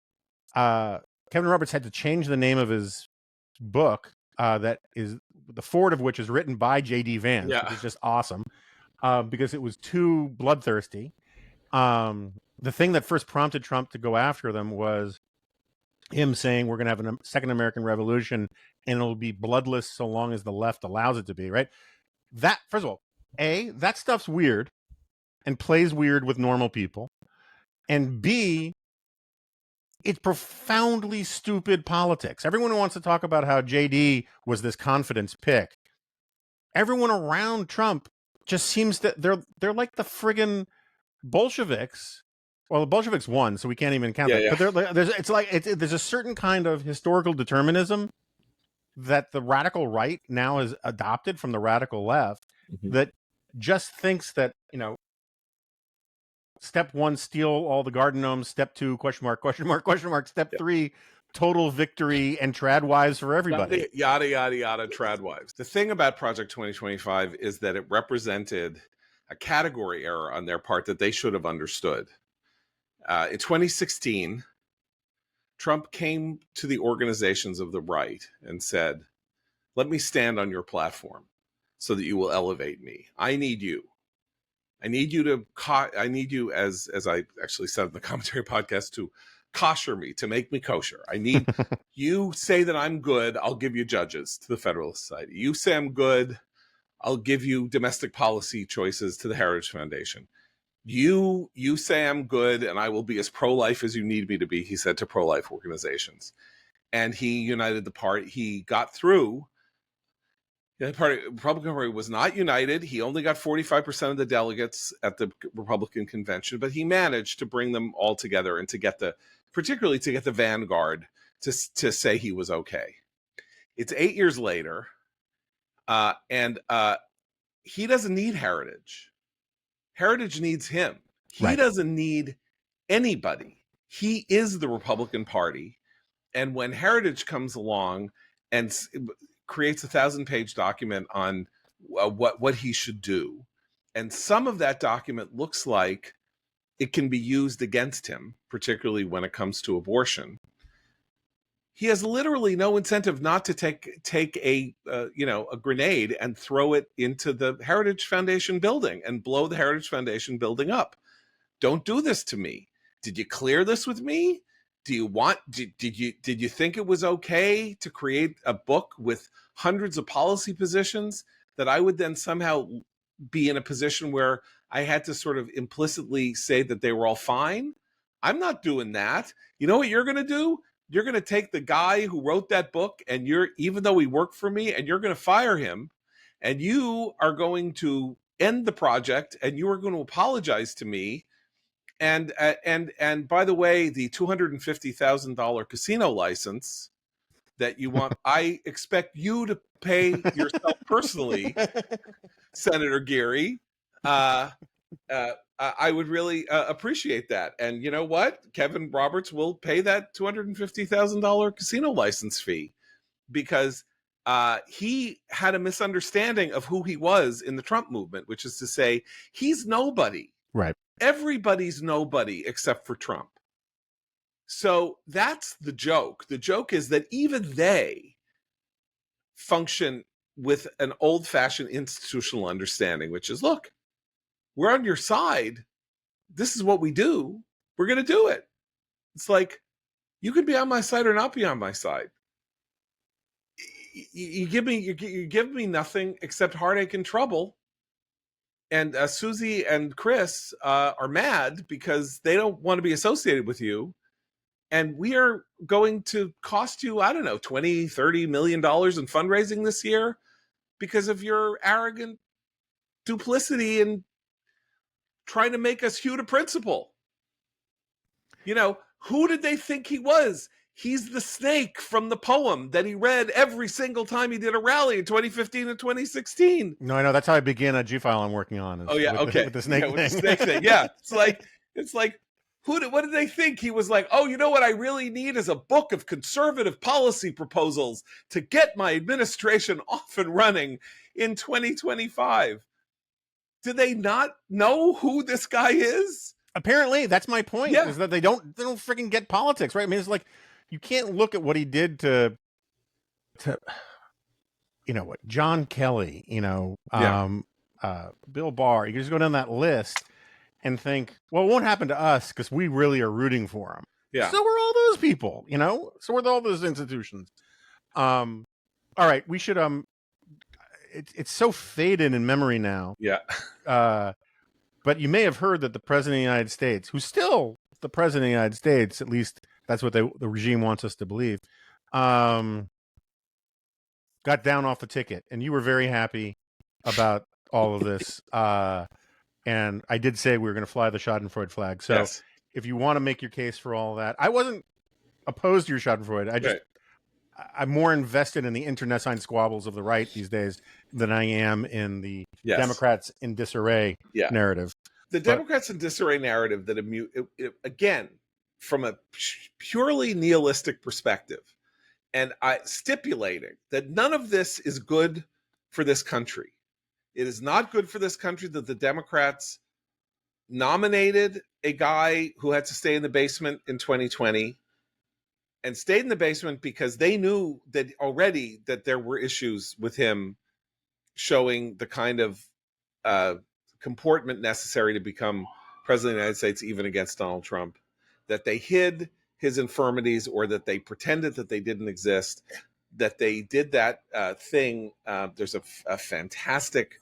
Kevin Roberts had to change the name of his book, that is the forward of which is written by J.D. Vance, which is just awesome, because it was too bloodthirsty. The thing that first prompted Trump to go after them was him saying we're going to have a second American Revolution and it'll be bloodless so long as the left allows it to be, right? That, first of all, that stuff's weird and plays weird with normal people. And B, it's profoundly stupid politics. Everyone who wants to talk about how JD was this confidence pick, everyone around Trump just seems that they're like the friggin' Bolsheviks. Well, the Bolsheviks won, so we can't even count that. Yeah. But there's a certain kind of historical determinism that the radical right now has adopted from the radical left, that just thinks that, step one, steal all the garden gnomes. Step two, question mark. Step three, total victory and trad wives for everybody. Yada, yada, yada, trad wives. The thing about Project 2025 is that it represented a category error on their part that they should have understood. In 2016, Trump came to the organizations of the right and said, let me stand on your platform so that you will elevate me. I need you. I need you, as I actually said in the commentary podcast, to kosher me, to make me kosher. I need you say that I'm good, I'll give you judges to the Federalist Society. You say I'm good, I'll give you domestic policy choices to the Heritage Foundation. You say I'm good and I will be as pro-life as you need me to be, he said to pro-life organizations. And he united the party. He got through. The Republican Party was not united. He only got 45% of the delegates at the Republican convention, but he managed to bring them all together and particularly to get the vanguard to say he was okay. It's 8 years later, and he doesn't need Heritage. Heritage needs him. He doesn't need anybody. He is the Republican Party. And when Heritage comes along and creates a 1,000-page document on what he should do, and some of that document looks like it can be used against him, particularly when it comes to abortion, he has literally no incentive not to take a grenade and throw it into the Heritage Foundation building and blow the Heritage Foundation building up. Don't do this to me. Did you clear this with me? Did you think it was okay to create a book with hundreds of policy positions that I would then somehow be in a position where I had to sort of implicitly say that they were all fine? I'm not doing that. You know what you're going to do? You're going to take the guy who wrote that book, and even though he worked for me, and you're going to fire him, and you are going to end the project, and you are going to apologize to me. And by the way, the $250,000 casino license that you want, I expect you to pay yourself personally, Senator Geary. I would really appreciate that. And you know what? Kevin Roberts will pay that $250,000 casino license fee, because he had a misunderstanding of who he was in the Trump movement, which is to say, he's nobody. Right. Everybody's nobody except for Trump. So that's the joke. The joke is that even they function with an old-fashioned institutional understanding, which is, look, we're on your side. This is what we do. We're going to do it. It's like, you could be on my side or not be on my side. You give me nothing except heartache and trouble. And Susie and Chris are mad because they don't want to be associated with you. And we are going to cost you, I don't know, $20, $30 million in fundraising this year because of your arrogant duplicity and trying to make us hew to principle. You know, who did they think he was? He's the snake from the poem that he read every single time he did a rally in 2015 and 2016. No, I know. That's how I begin a G-file I'm working on. Oh, yeah, okay. With the snake thing. With the snake thing. Yeah, it's like, what did they think? He was like, oh, you know what I really need is a book of conservative policy proposals to get my administration off and running in 2025. Do they not know who this guy is? Apparently, that's my point. Yeah. Is that they don't freaking get politics, right? I mean, it's like you can't look at what he did to you know what, John Kelly, you know, Bill Barr. You can just go down that list and think, well, it won't happen to us because we really are rooting for him. Yeah. So we're all those people, you know. So we're all those institutions. All right, we should it's so faded in memory now. Yeah. But you may have heard that the president of the United States, who's still the president of the United States, at least that's what the regime wants us to believe, got down off the ticket, and you were very happy about all of this. And I did say we were going to fly the Schadenfreude flag. So Yes. if you want to make your case for all that, I wasn't opposed to your Schadenfreude. I'm more invested in the internecine squabbles of the right these days than I am in the Democrats in disarray narrative. The Democrats in disarray narrative that again, from a purely nihilistic perspective, and stipulating that none of this is good for this country. It is not good for this country that the Democrats nominated a guy who had to stay in the basement in 2020 and stayed in the basement because they knew that already that there were issues with him showing the kind of comportment necessary to become president of the United States, even against Donald Trump, that they hid his infirmities or that they pretended that they didn't exist, that they did that thing. There's a fantastic,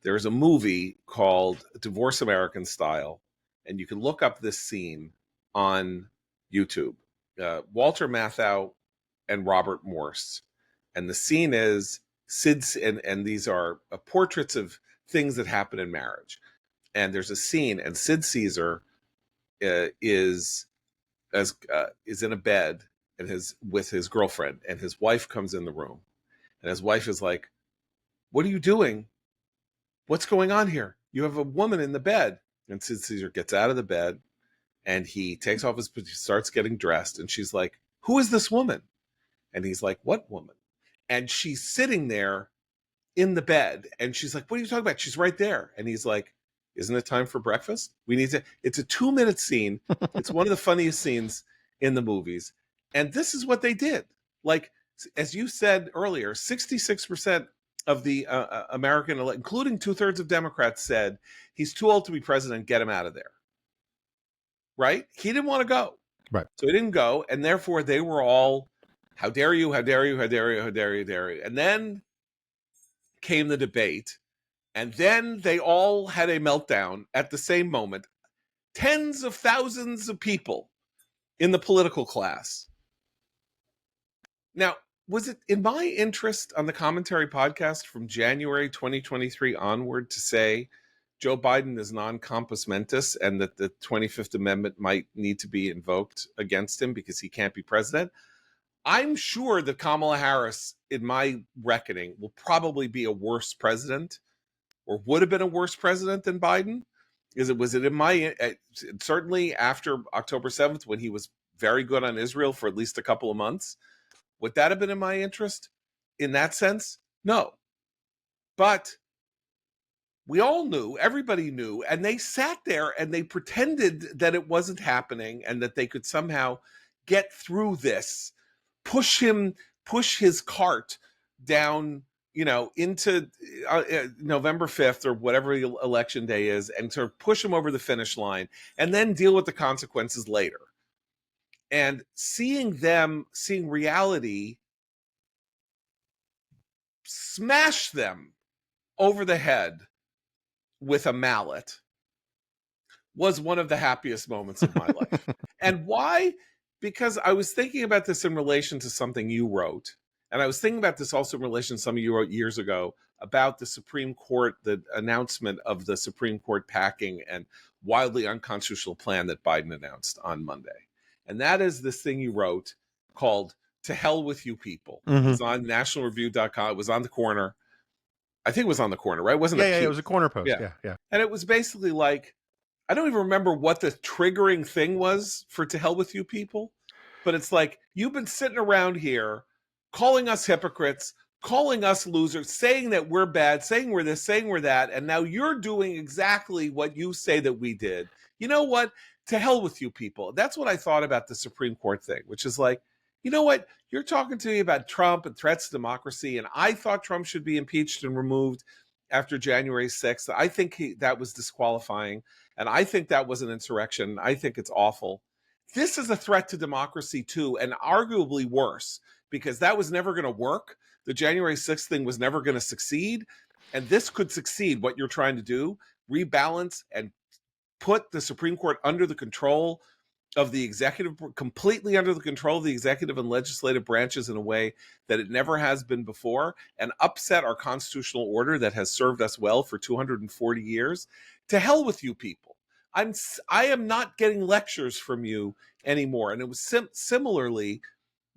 there's a movie called Divorce American Style, and you can look up this scene on YouTube. Walter Matthau and Robert Morse. And the scene is Sid's, and these are portraits of things that happen in marriage. And there's a scene, and Sid Caesar is in a bed and with his girlfriend, and his wife comes in the room, and his wife is like, "What are you doing? What's going on here? You have a woman in the bed." And Sid Caesar gets out of the bed, and he takes off he starts getting dressed, and she's like, "Who is this woman?" And he's like, "What woman?" And she's sitting there in the bed, and she's like, "What are you talking about? She's right there." And he's like, "Isn't it time for breakfast? We need to." It's a 2-minute scene. It's one of the funniest scenes in the movies. And this is what they did. Like, as you said earlier, 66% of the American, including 2/3 of Democrats, said he's too old to be president. Get him out of there. Right? He didn't want to go. Right. So he didn't go. And therefore they were all, how dare you, how dare you, how dare you, how dare you, how dare you. And then came the debate. And then they all had a meltdown at the same moment. Tens of thousands of people in the political class. Now, was it in my interest on the commentary podcast from January 2023 onward to say Joe Biden is non-compos mentis and that the 25th Amendment might need to be invoked against him because he can't be president? I'm sure that Kamala Harris, in my reckoning, will probably be a worse president, or would have been a worse president than Biden. Was it in my, certainly after October 7th, when he was very good on Israel for at least a couple of months, would that have been in my interest? in that sense? No. But we all knew, everybody knew, and they sat there and they pretended that it wasn't happening and that they could somehow get through this, push his cart down, into November 5th or whatever the election day is, and sort of push him over the finish line and then deal with the consequences later. And seeing reality smash them over the head with a mallet was one of the happiest moments of my life. And why? Because I was thinking about this in relation to something you wrote. And I was thinking about this also in relation to something you wrote years ago about the Supreme Court, the announcement of the Supreme Court packing and wildly unconstitutional plan that Biden announced on Monday. And that is this thing you wrote called "To Hell with You People." Mm-hmm. It was on nationalreview.com. It was on the corner. I think it was on the corner, right? Wasn't it? Yeah, it was a corner post. Yeah. And it was basically like, I don't even remember what the triggering thing was for "To Hell with You People," but it's like, you've been sitting around here calling us hypocrites, calling us losers, saying that we're bad, saying we're this, saying we're that, and now you're doing exactly what you say that we did. You know what? To hell with you people. That's what I thought about the Supreme Court thing, which is like, you know what? You're talking to me about Trump and threats to democracy, and I thought Trump should be impeached and removed after January 6th. I think that was disqualifying, and I think that was an insurrection. I think it's awful. This is a threat to democracy too, and arguably worse, because that was never going to work. The January 6th thing was never going to succeed, and this could succeed, what you're trying to do, rebalance and put the Supreme Court under the control of the executive, completely under the control of the executive and legislative branches in a way that it never has been before, and upset our constitutional order that has served us well for 240 years. To hell with you people. I am not getting lectures from you anymore. And it was similarly,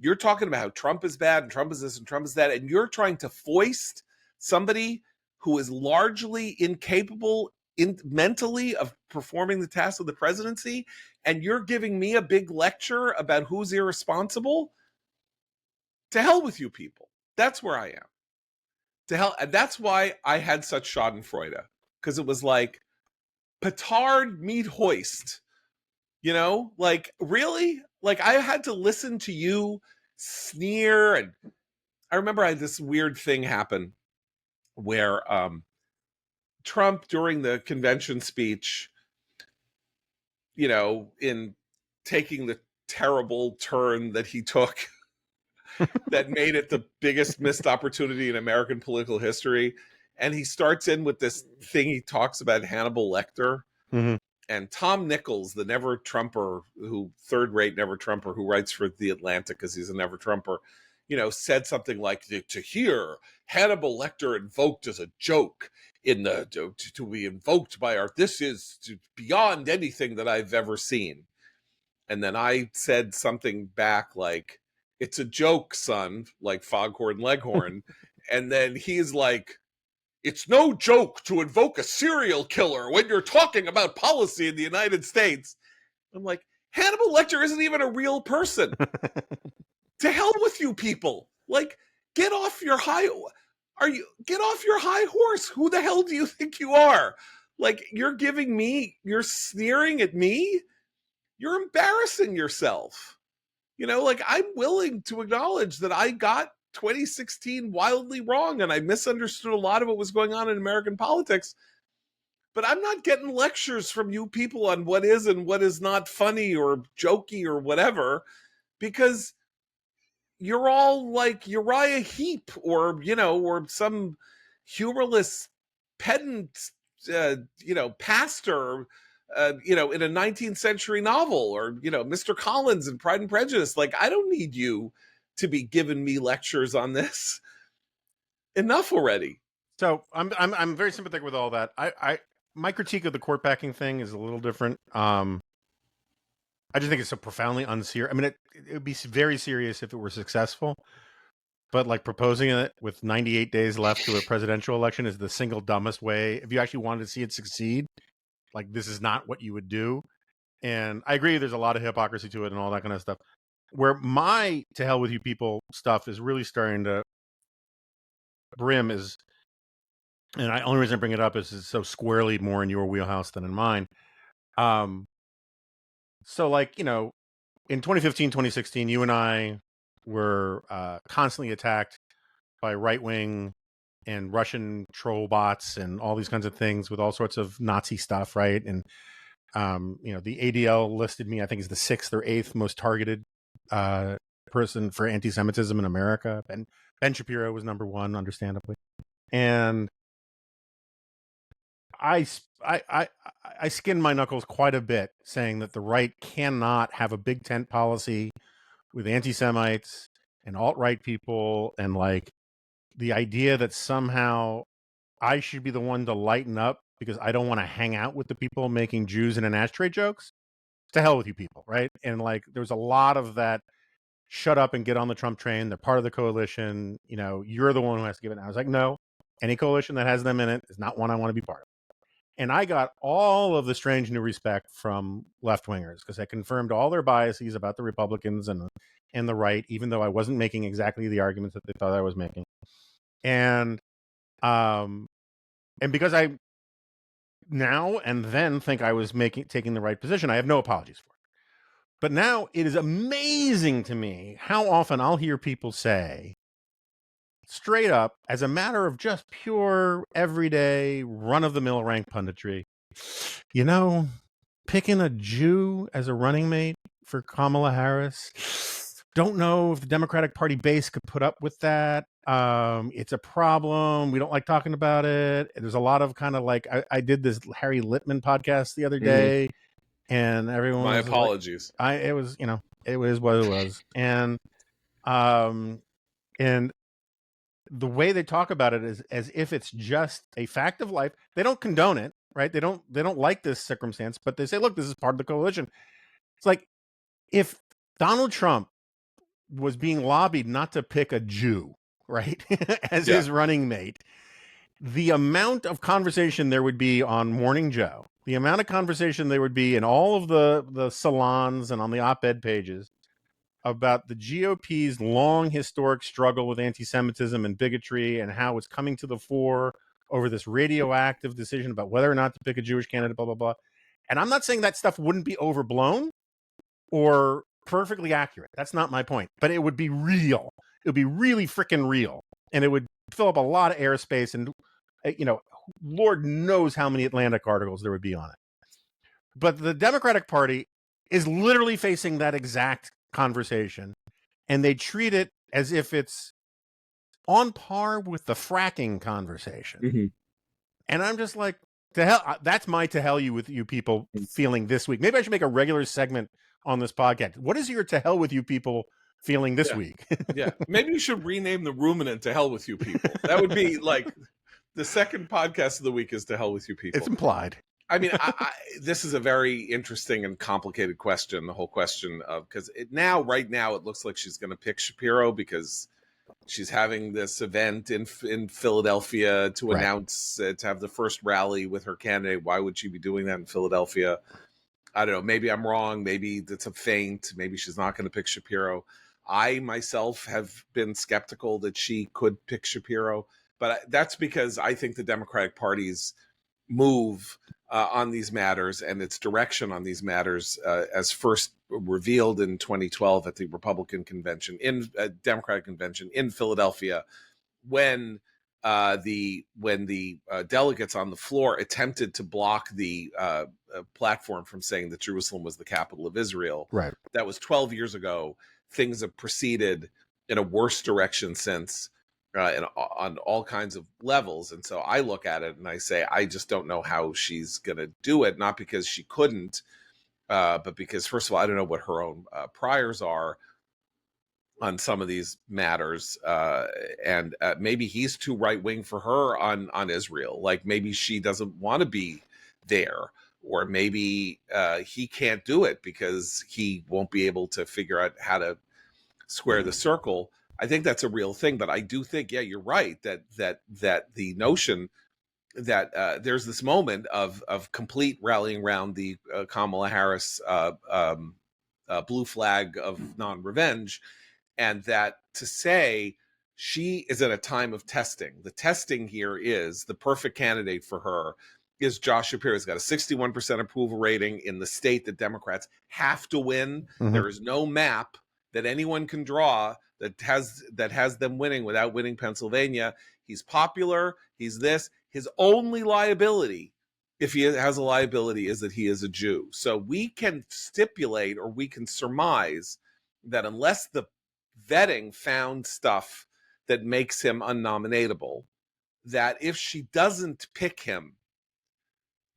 you're talking about how Trump is bad and Trump is this and Trump is that, and you're trying to foist somebody who is largely incapable mentally of performing the task of the presidency, and you're giving me a big lecture about who's irresponsible. To hell with you people. That's where I am. To hell. And that's why I had such Schadenfreude, because it was like, petard meet hoist, like, really? Like, I had to listen to you sneer. And I remember I had this weird thing happen where Trump, during the convention speech, in taking the terrible turn that he took that made it the biggest missed opportunity in American political history. And he starts in with this thing he talks about Hannibal Lecter. Mm-hmm. And Tom Nichols, the never Trumper, third-rate never Trumper, who writes for The Atlantic because he's a never Trumper, said something like, to hear Hannibal Lecter invoked as a joke to be invoked by this is beyond anything that I've ever seen. And then I said something back like, it's a joke, son, like Foghorn Leghorn. And then he's like, it's no joke to invoke a serial killer when you're talking about policy in the United States. I'm like, Hannibal Lecter isn't even a real person. To hell with you people. Like, get off your high horse. Who the hell do you think you are? Like, you're sneering at me. You're embarrassing yourself. Like, I'm willing to acknowledge that I got 2016 wildly wrong, and I misunderstood a lot of what was going on in American politics. But I'm not getting lectures from you people on what is and what is not funny or jokey or whatever, because you're all like Uriah Heep or some humorless pedant, pastor, in a 19th century novel, or, Mr. Collins in Pride and Prejudice. Like, I don't need you to be giving me lectures on this. Enough already. So I'm very sympathetic with all that. My critique of the court packing thing is a little different. I just think it's so profoundly unserious. I mean, it would be very serious if it were successful, but like proposing it with 98 days left to a presidential election is the single dumbest way. If you actually wanted to see it succeed, like, this is not what you would do. And I agree, there's a lot of hypocrisy to it and all that kind of stuff. Where my "to hell with you people" stuff is really starting to brim is, and I only reason I bring it up is it's so squarely more in your wheelhouse than in mine. So like, you know, in 2015, 2016, you and I were constantly attacked by right-wing and Russian troll bots and all these kinds of things with all sorts of Nazi stuff, right? And you know, the ADL listed me, I think, as the 6th or 8th most targeted person for anti-Semitism in America. Ben Shapiro was number 1, understandably. And I skinned my knuckles quite a bit saying that the right cannot have a big tent policy with anti-Semites and alt-right people, and like the idea that somehow I should be the one to lighten up because I don't want to hang out with the people making Jews in an ashtray jokes. To hell with you people, right? And like there's a lot of that, shut up and get on the Trump train. They're part of the coalition. You know, you're the one who has to give it. And I was like, no, any coalition that has them in it is not one I want to be part of. And I got all of the strange new respect from left-wingers because I confirmed all their biases about the Republicans and the right, even though I wasn't making exactly the arguments that they thought I was making. And because I now and then think I was taking the right position, I have no apologies for it. But now it is amazing to me how often I'll hear people say, straight up, as a matter of just pure, everyday, run-of-the-mill rank punditry, you know, picking a Jew as a running mate for Kamala Harris, don't know if the Democratic Party base could put up with that. It's a problem. We don't like talking about it. There's a lot of kind of like, I did this Harry Littman podcast the other day, and everyone My was apologies. like, it was, you know, it was what it was. And the way they talk about it is as if it's just a fact of life. They don't condone it, right? They don't like this circumstance, but they say, look, this is part of the coalition. It's like if Donald Trump was being lobbied not to pick a Jew, right, as his running mate, the amount of conversation there would be on Morning Joe, the amount of conversation there would be in all of the salons and on the op-ed pages about the GOP's long historic struggle with anti-Semitism and bigotry and how it's coming to the fore over this radioactive decision about whether or not to pick a Jewish candidate, blah, blah, blah. And I'm not saying that stuff wouldn't be overblown or perfectly accurate. That's not my point. But it would be real. It would be really freaking real. And it would fill up a lot of airspace. And, you know, Lord knows how many Atlantic articles there would be on it. But the Democratic Party is literally facing that exact conversation. And they treat it as if it's on par with the fracking conversation. And I'm just like, to hell, that's my to hell you with you people feeling this week. Maybe I should make a regular segment on this podcast. What is your to hell with you people feeling this week? Maybe you should rename the ruminant to hell with you people. That would be like the second podcast of the week is to hell with you people. It's implied. I mean, this is a very interesting and complicated question, the whole question of, because right now, it looks like she's going to pick Shapiro because she's having this event in Philadelphia to announce, to have the first rally with her candidate. Why would she be doing that in Philadelphia? I don't know. Maybe I'm wrong. Maybe that's a feint. Maybe she's not going to pick Shapiro. I myself have been skeptical that she could pick Shapiro, but that's because I think the Democratic Party's move on these matters and its direction on these matters, as first revealed in 2012 at the Republican convention, in Democratic convention in Philadelphia, when the delegates on the floor attempted to block the platform from saying that Jerusalem was the capital of Israel. Right. That was 12 years ago. Things have proceeded in a worse direction since, and on all kinds of levels. And so I look at it and I say, I just don't know how she's going to do it. Not because she couldn't, but because, first of all, I don't know what her own priors are on some of these matters. And maybe he's too right-wing for her on Israel. Like maybe she doesn't want to be there, or maybe he can't do it because he won't be able to figure out how to square the circle. I think that's a real thing, but I do think, yeah, you're right that the notion that there's this moment of complete rallying around the Kamala Harris blue flag of non-revenge, and that to say she is at a time of testing. The testing here is the perfect candidate for her is Josh Shapiro. He's got a 61% approval rating in the state that Democrats have to win. There is no map that anyone can draw that has them winning without winning Pennsylvania. He's popular. He's this. His only liability, if he has a liability, is that he is a Jew. So we can stipulate, or we can surmise, that unless the vetting found stuff that makes him unnominatable, that if she doesn't pick him,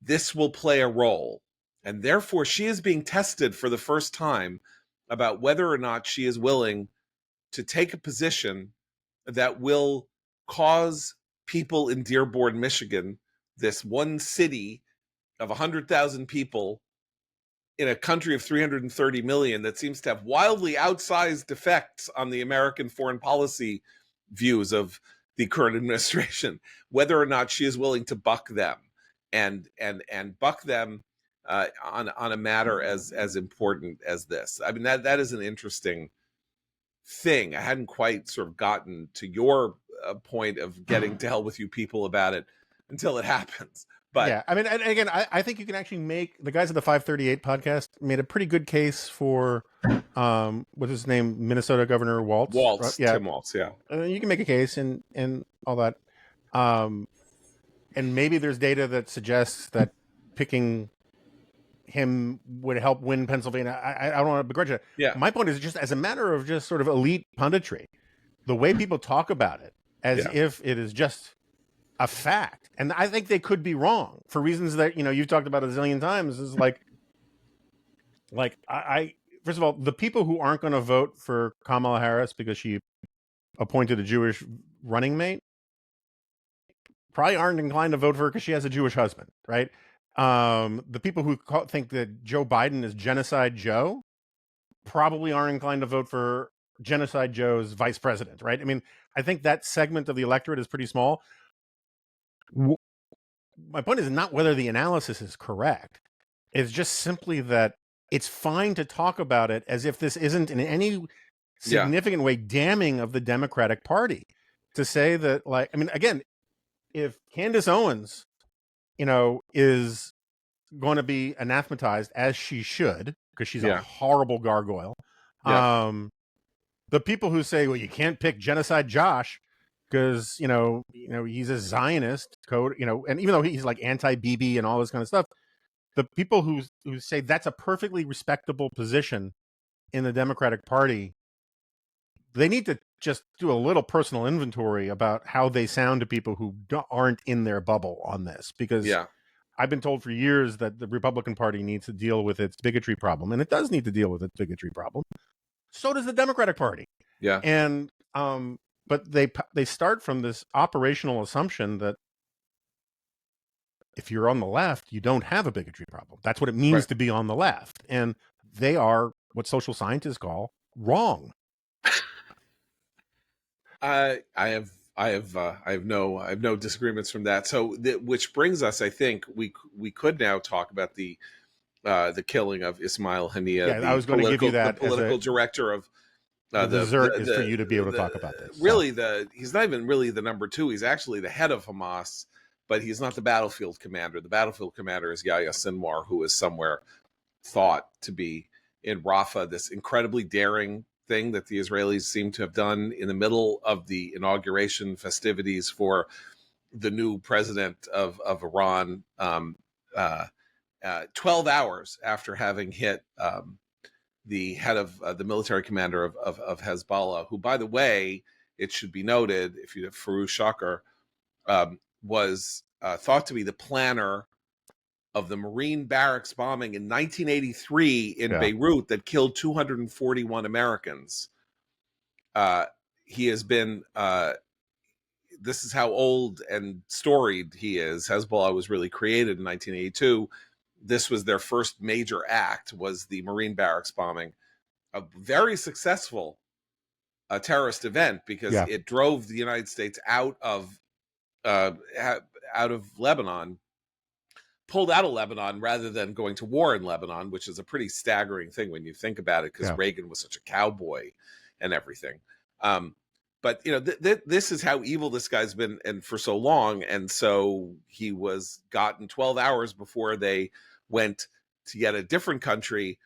this will play a role. And therefore, she is being tested for the first time about whether or not she is willing to take a position that will cause people in Dearborn, Michigan, this one city of 100,000 people in a country of 330 million that seems to have wildly outsized effects on the American foreign policy views of the current administration, whether or not she is willing to buck them and buck them on a matter as important as this. I mean, that is an interesting thing. I hadn't quite sort of gotten to your point of getting to hell with you people about it until it happens. But yeah, I mean, and again, I think you can actually make, the guys at the 538 podcast made a pretty good case for, what's his name, Minnesota Governor Waltz. Waltz, right? Yeah. Tim Waltz, yeah. You can make a case and all that. And maybe there's data that suggests that picking him would help win Pennsylvania. I don't want to begrudge it. Yeah. My point is just as a matter of just sort of elite punditry, the way people talk about it as if it is just a fact. And I think they could be wrong for reasons that, you've talked about a zillion times, is like I first of all, the people who aren't going to vote for Kamala Harris because she appointed a Jewish running mate probably aren't inclined to vote for her because she has a Jewish husband, right? The people who think that Joe Biden is Genocide Joe probably aren't inclined to vote for Genocide Joe's vice president, right? I mean, I think that segment of the electorate is pretty small. My point is not whether the analysis is correct. It's just simply that it's fine to talk about it as if this isn't in any significant way damning of the Democratic Party. To say that, like, I mean, again, if Candace Owens, is going to be anathematized, as she should, because she's a horrible gargoyle. The people who say, well, you can't pick Genocide Josh because, he's a Zionist code, and even though he's like anti-BB and all this kind of stuff, the people who say that's a perfectly respectable position in the Democratic Party, they need to just do a little personal inventory about how they sound to people who aren't in their bubble on this, because I've been told for years that the Republican Party needs to deal with its bigotry problem, and it does need to deal with its bigotry problem. So does the Democratic Party. Yeah. And but they start from this operational assumption that if you're on the left, you don't have a bigotry problem. That's what it means to be on the left, and they are what social scientists call wrong. I have no disagreements from that. So, which brings us, I think we could now talk about the killing of Ismail Haniyeh. I was going to give you that. The political director of the dessert is for you to be able to talk about this. Really, he's not even really the number two. He's actually the head of Hamas, but he's not the battlefield commander. The battlefield commander is Yahya Sinwar, who is somewhere thought to be in Rafah. This incredibly daring thing that the Israelis seem to have done in the middle of the inauguration festivities for the new president of Iran, 12 hours after having hit the head of the military commander of Hezbollah, who, by the way, it should be noted, if you have Farouz Shakar, was thought to be the planner of the Marine barracks bombing in 1983 in Beirut that killed 241 Americans. He has been, this is how old and storied he is. Hezbollah was really created in 1982. This was their first major act, was the Marine barracks bombing. A very successful terrorist event, because it drove the United States out of Lebanon, pulled out of Lebanon rather than going to war in Lebanon, which is a pretty staggering thing when you think about it, because Reagan was such a cowboy and everything. but this is how evil this guy's been, and for so long. And so he was gotten 12 hours before they went to yet a different country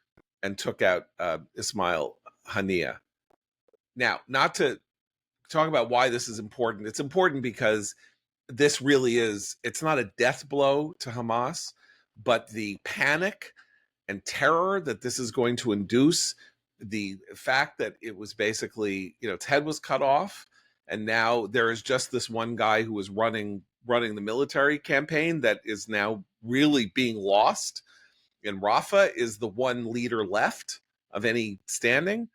and took out Ismail Haniyeh. Now, not to talk about why this is important. It's important because this really is, it's not a death blow to Hamas, but the panic and terror that this is going to induce, the fact that it was basically, its head was cut off, and now there is just this one guy who was running the military campaign that is now really being lost, and Rafah is the one leader left of any standing.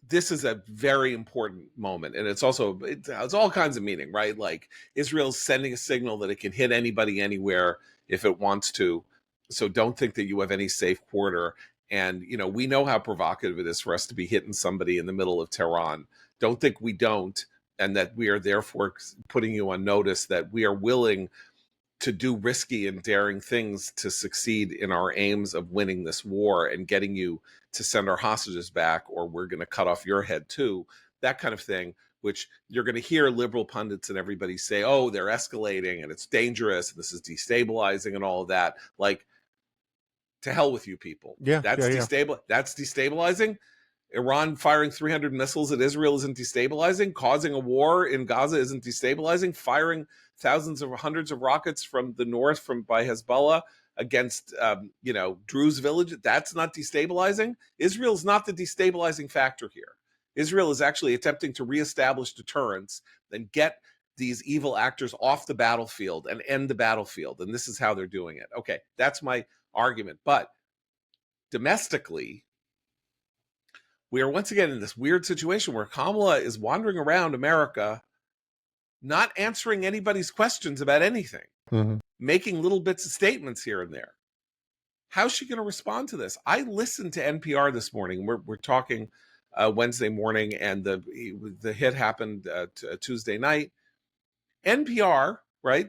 This is a very important moment, and it's all kinds of meaning, right? Like, Israel's sending a signal that it can hit anybody anywhere if it wants to. So don't think that you have any safe quarter. And we know how provocative it is for us to be hitting somebody in the middle of Tehran. Don't think we don't, and that we are therefore putting you on notice that we are willing to do risky and daring things to succeed in our aims of winning this war and getting you to send our hostages back, or we're going to cut off your head too. That kind of thing, which you're going to hear liberal pundits and everybody say, oh, they're escalating and it's dangerous and this is destabilizing and all of that. Like, to hell with you people. That's destabilizing. Iran firing 300 missiles at Israel isn't destabilizing. Causing a war in Gaza isn't destabilizing. Firing hundreds of rockets from the north by Hezbollah against Druze village, that's not destabilizing. Israel's not the destabilizing factor here. Israel is actually attempting to reestablish deterrence and get these evil actors off the battlefield and end the battlefield. And this is how they're doing it. Okay, that's my argument. But domestically, we are once again in this weird situation where Kamala is wandering around America, not answering anybody's questions about anything, making little bits of statements here and there. How's she going to respond to this? I listened to NPR this morning. We're talking Wednesday morning, and the hit happened Tuesday night. NPR, right?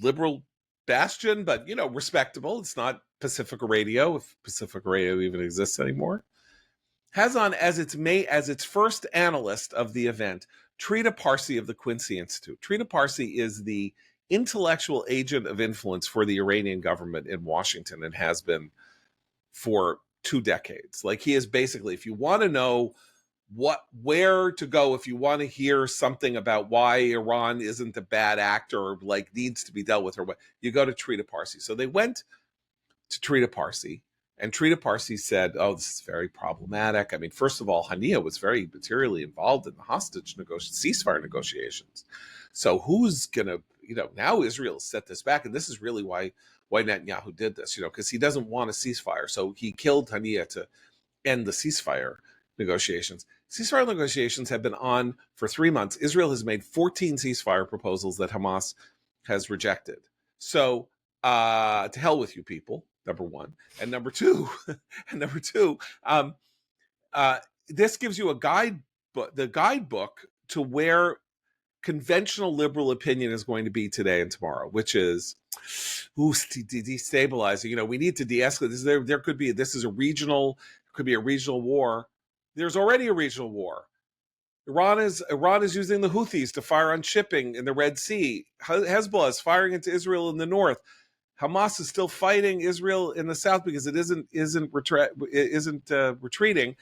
Liberal bastion, but respectable. It's not Pacifica Radio, if Pacifica Radio even exists anymore. Has on as its first analyst of the event, Trita Parsi of the Quincy Institute. Trita Parsi is the intellectual agent of influence for the Iranian government in Washington, and has been for 2 decades. Like, he is basically, if you want to know where to go, if you want to hear something about why Iran isn't a bad actor or like needs to be dealt with, or what, you go to Trita Parsi. So they went to Trita Parsi, and Trita Parsi said, oh, this is very problematic. I mean, first of all, Haniyeh was very materially involved in the ceasefire negotiations. So who's going to, now Israel set this back. And this is really why Netanyahu did this, because he doesn't want a ceasefire. So he killed Haniyeh to end the ceasefire negotiations. Ceasefire negotiations have been on for 3 months. Israel has made 14 ceasefire proposals that Hamas has rejected. So to hell with you people, number one. And number two, this gives you the guidebook to where conventional liberal opinion is going to be today and tomorrow, which is destabilizing. We need to de-escalate. There could be, this is could be a regional war. There's already a regional war. Iran is using the Houthis to fire on shipping in the Red Sea. Hezbollah is firing into Israel in the north. Hamas is still fighting Israel in the south because it isn't retreating.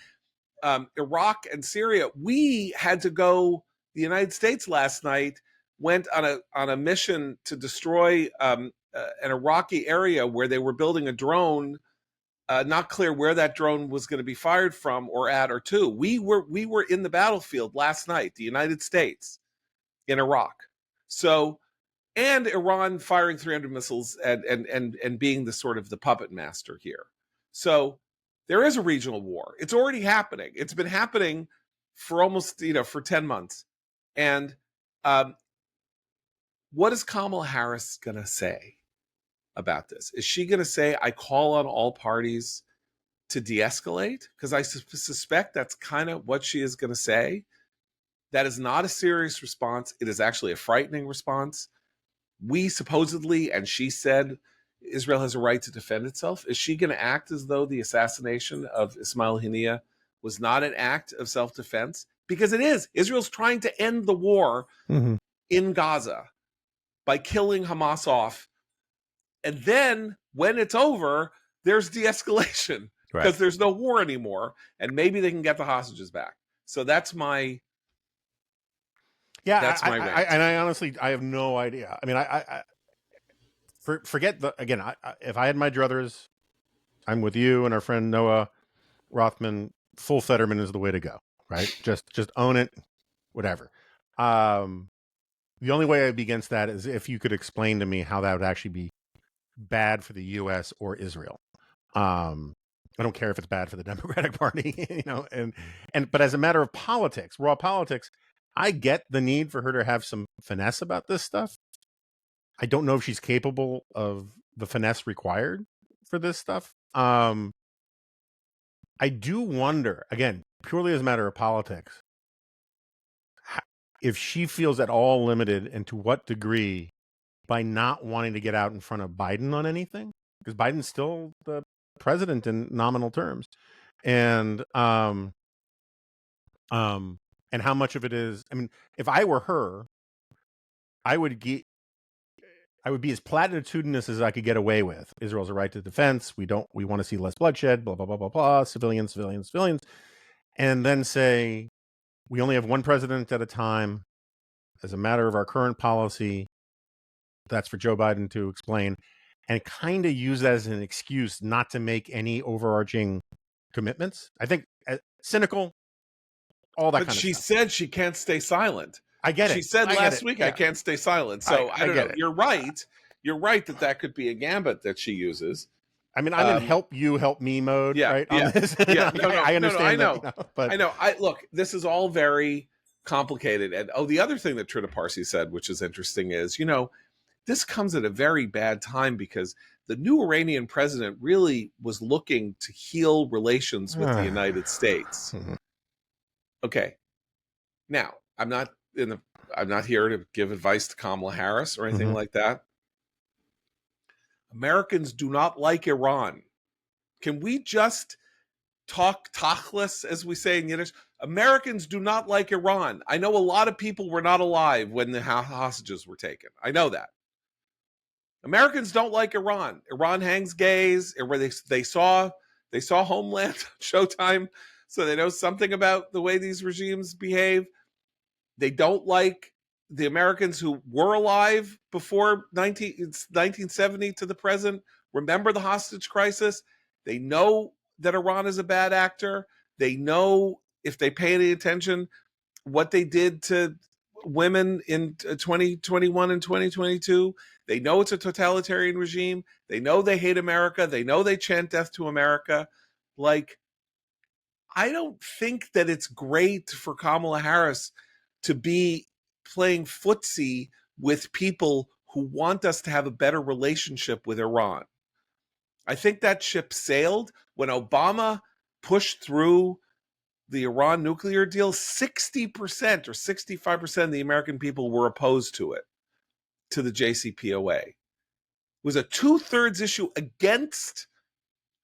Iraq and Syria. We had to go. The United States last night went on a mission to destroy an Iraqi area where they were building a drone. Not clear where that drone was going to be fired from or at or to. We were in the battlefield last night, the United States, in Iraq. So, and Iran firing 300 missiles and being the sort of the puppet master here. So there is a regional war. It's already happening. It's been happening for almost, for 10 months. And what is Kamala Harris going to say about this? Is she going to say, I call on all parties to de-escalate? Because I suspect that's kind of what she is going to say. That is not a serious response. It is actually a frightening response. We supposedly, and she said, Israel has a right to defend itself. Is she going to act as though the assassination of Ismail Haniyeh was not an act of self-defense? Because it is. Israel's trying to end the war in Gaza by killing Hamas off. And then when it's over, there's de-escalation because there's no war anymore. And maybe they can get the hostages back. So that's my... Yeah, that's my rant. And I honestly, I have no idea. I mean, forget the, again, if I had my druthers, I'm with you and our friend Noah Rothman. Full Fetterman is the way to go, right? just own it, whatever. The only way I'd be against that is if you could explain to me how that would actually be bad for the U.S. or Israel. I don't care if it's bad for the Democratic Party, you know, but as a matter of politics, raw politics, I get the need for her to have some finesse about this stuff. I don't know if she's capable of the finesse required for this stuff. I do wonder, again, purely as a matter of politics, if she feels at all limited and to what degree by not wanting to get out in front of Biden on anything, because Biden's still the president in nominal terms. And how much of it is, I mean, if I were her, I would be as platitudinous as I could get away with. Israel's a right to defense. We want to see less bloodshed, blah, blah, blah, blah, blah, civilians. And then say, we only have one president at a time. As a matter of our current policy, that's for Joe Biden to explain, and kind of use that as an excuse not to make any overarching commitments. I think cynical, all that kind of stuff. But she said she can't stay silent. I get it. She said last week, I can't stay silent. So I don't know. You're right. You're right that could be a gambit that she uses. I mean, I'm in help me mode, right? On this. I understand. I know. But I know. Look, this is all very complicated. And the other thing that Trita Parsi said, which is interesting, is, you know, this comes at a very bad time because the new Iranian president really was looking to heal relations with the United States. Okay. Now, I'm not here to give advice to Kamala Harris or anything like that. Americans do not like Iran. Can we just talk tachlis, as we say in Yiddish? Americans do not like Iran. I know a lot of people were not alive when the hostages were taken. I know that. Americans don't like Iran. Iran hangs gays. They saw Homeland Showtime, so they know something about the way these regimes behave. They don't like the Americans who were alive before 1970 to the present. Remember the hostage crisis? They know that Iran is a bad actor. They know, if they pay any attention, what they did to women in 2021 and 2022. They know it's a totalitarian regime. They know they hate America. They know they chant death to America. Like, I don't think that it's great for Kamala Harris to be playing footsie with people who want us to have a better relationship with Iran. I think that ship sailed when Obama pushed through the Iran nuclear deal. 60% or 65% of the American people were opposed to it, to the JCPOA. It was a 2/3 issue against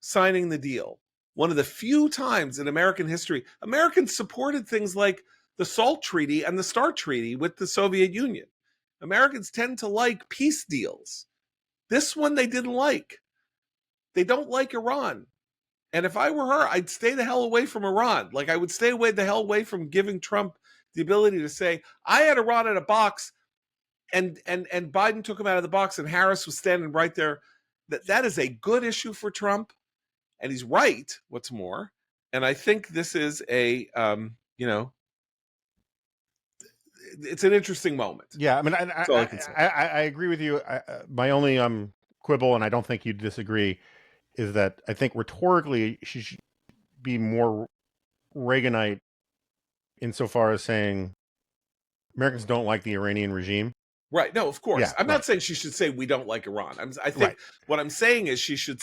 signing the deal. One of the few times in American history, Americans supported things like the SALT Treaty and the START Treaty with the Soviet Union. Americans tend to like peace deals. This one they didn't like. They don't like Iran. And if I were her, I'd stay the hell away from Iran. Like, I would stay the hell away from giving Trump the ability to say, I had Iran in a box and Biden took him out of the box and Harris was standing right there. That is a good issue for Trump. And he's right, what's more. And I think this is a, it's an interesting moment. Yeah, I mean, I agree with you. My only quibble, and I don't think you'd disagree, is that I think rhetorically she should be more Reaganite insofar as saying Americans don't like the Iranian regime. Right. No, of course. Yeah, I'm not saying she should say we don't like Iran. I think what I'm saying is she should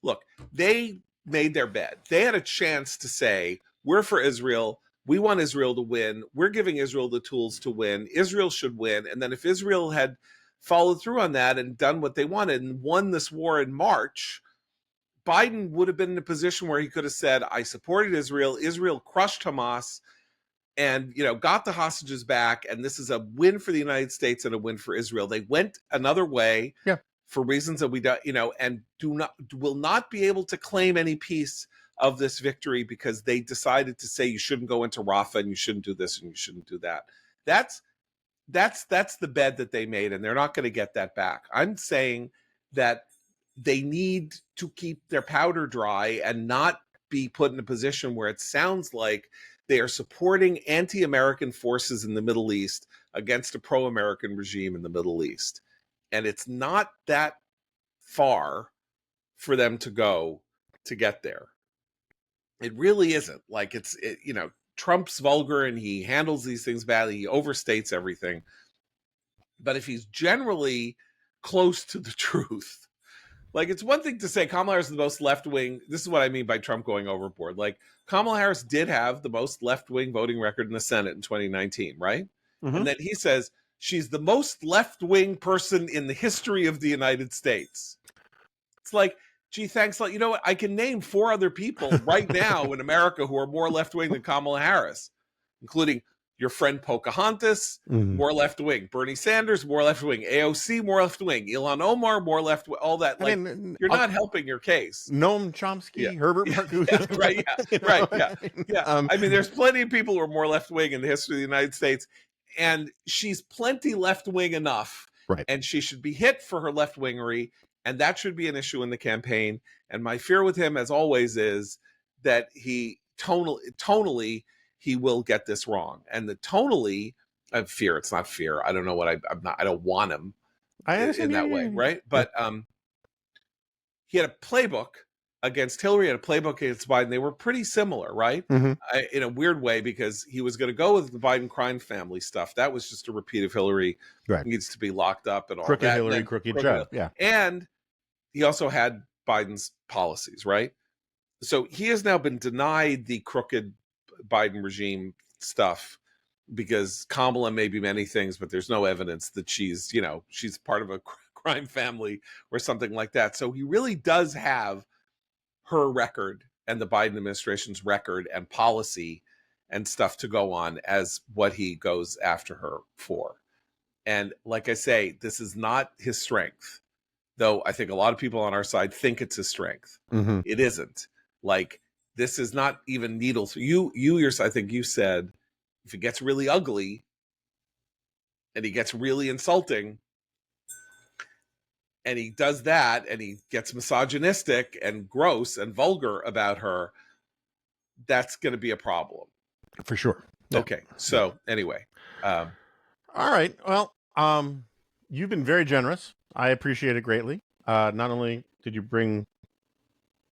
look, they made their bed. They had a chance to say, we're for Israel. We want Israel to win. We're giving Israel the tools to win. Israel should win. And then if Israel had followed through on that and done what they wanted and won this war in March, Biden would have been in a position where he could have said, I supported Israel. Israel crushed Hamas and, got the hostages back. And this is a win for the United States and a win for Israel. They went another way for reasons that we don't, and will not be able to claim any piece of this victory because they decided to say you shouldn't go into Rafah and you shouldn't do this and you shouldn't do that. That's the bed that they made, and they're not going to get that back. I'm saying that they need to keep their powder dry and not be put in a position where it sounds like they are supporting anti-American forces in the Middle East against a pro-American regime in the Middle East. And it's not that far for them to go to get there. It really isn't. Like Trump's vulgar and he handles these things badly. He overstates everything. But if he's generally close to the truth, like it's one thing to say Kamala Harris is the most left-wing. This is what I mean by Trump going overboard. Like Kamala Harris did have the most left-wing voting record in the Senate in 2019, right? Mm-hmm. And then he says she's the most left-wing person in the history of the United States. It's like, gee, thanks. You know what? I can name 4 other people right now in America who are more left-wing than Kamala Harris, including your friend Pocahontas, more left-wing. Bernie Sanders, more left-wing. AOC, more left-wing. Ilhan Omar, more left-wing. All that. Like, you're not helping your case. Noam Chomsky, Herbert Marcuse. I mean, there's plenty of people who are more left-wing in the history of the United States, and she's plenty left-wing enough. Right. And she should be hit for her left-wingery, and that should be an issue in the campaign. And my fear with him, as always, is that he tonally he will get this wrong. And the tonally, fear, it's not fear. I don't know what I don't want him in that way, right? But he had a playbook against Hillary, had a playbook against Biden. They were pretty similar, right? In a weird way, because he was going to go with the Biden crime family stuff. That was just a repeat of Hillary needs to be locked up and all crooked that. Hillary, crooked Joe. Yeah. And he also had Biden's policies, right? So he has now been denied the crooked Biden regime stuff because Kamala may be many things, but there's no evidence that she's part of a crime family or something like that. So he really does have her record and the Biden administration's record and policy and stuff to go on as what he goes after her for. And like I say, this is not his strength, though I think a lot of people on our side think it's his strength. It isn't. Like, this is not even needles. I think you said, if it gets really ugly and he gets really insulting and he does that and he gets misogynistic and gross and vulgar about her, that's going to be a problem. For sure. Yeah. Okay. So anyway. All right. Well, you've been very generous. I appreciate it greatly. Not only did you bring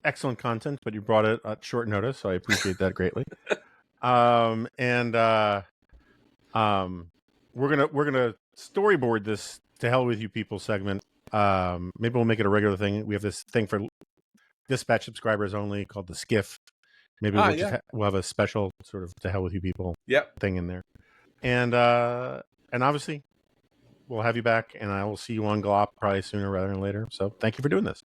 excellent content, but you brought it at short notice, so I appreciate that greatly. We're gonna storyboard this "To Hell with You People" segment. Maybe we'll make it a regular thing. We have this thing for Dispatch subscribers only called the Skiff. Maybe we'll have a special sort of "To Hell with You People" thing in there. And obviously we'll have you back, and I will see you on Glop probably sooner rather than later. So thank you for doing this.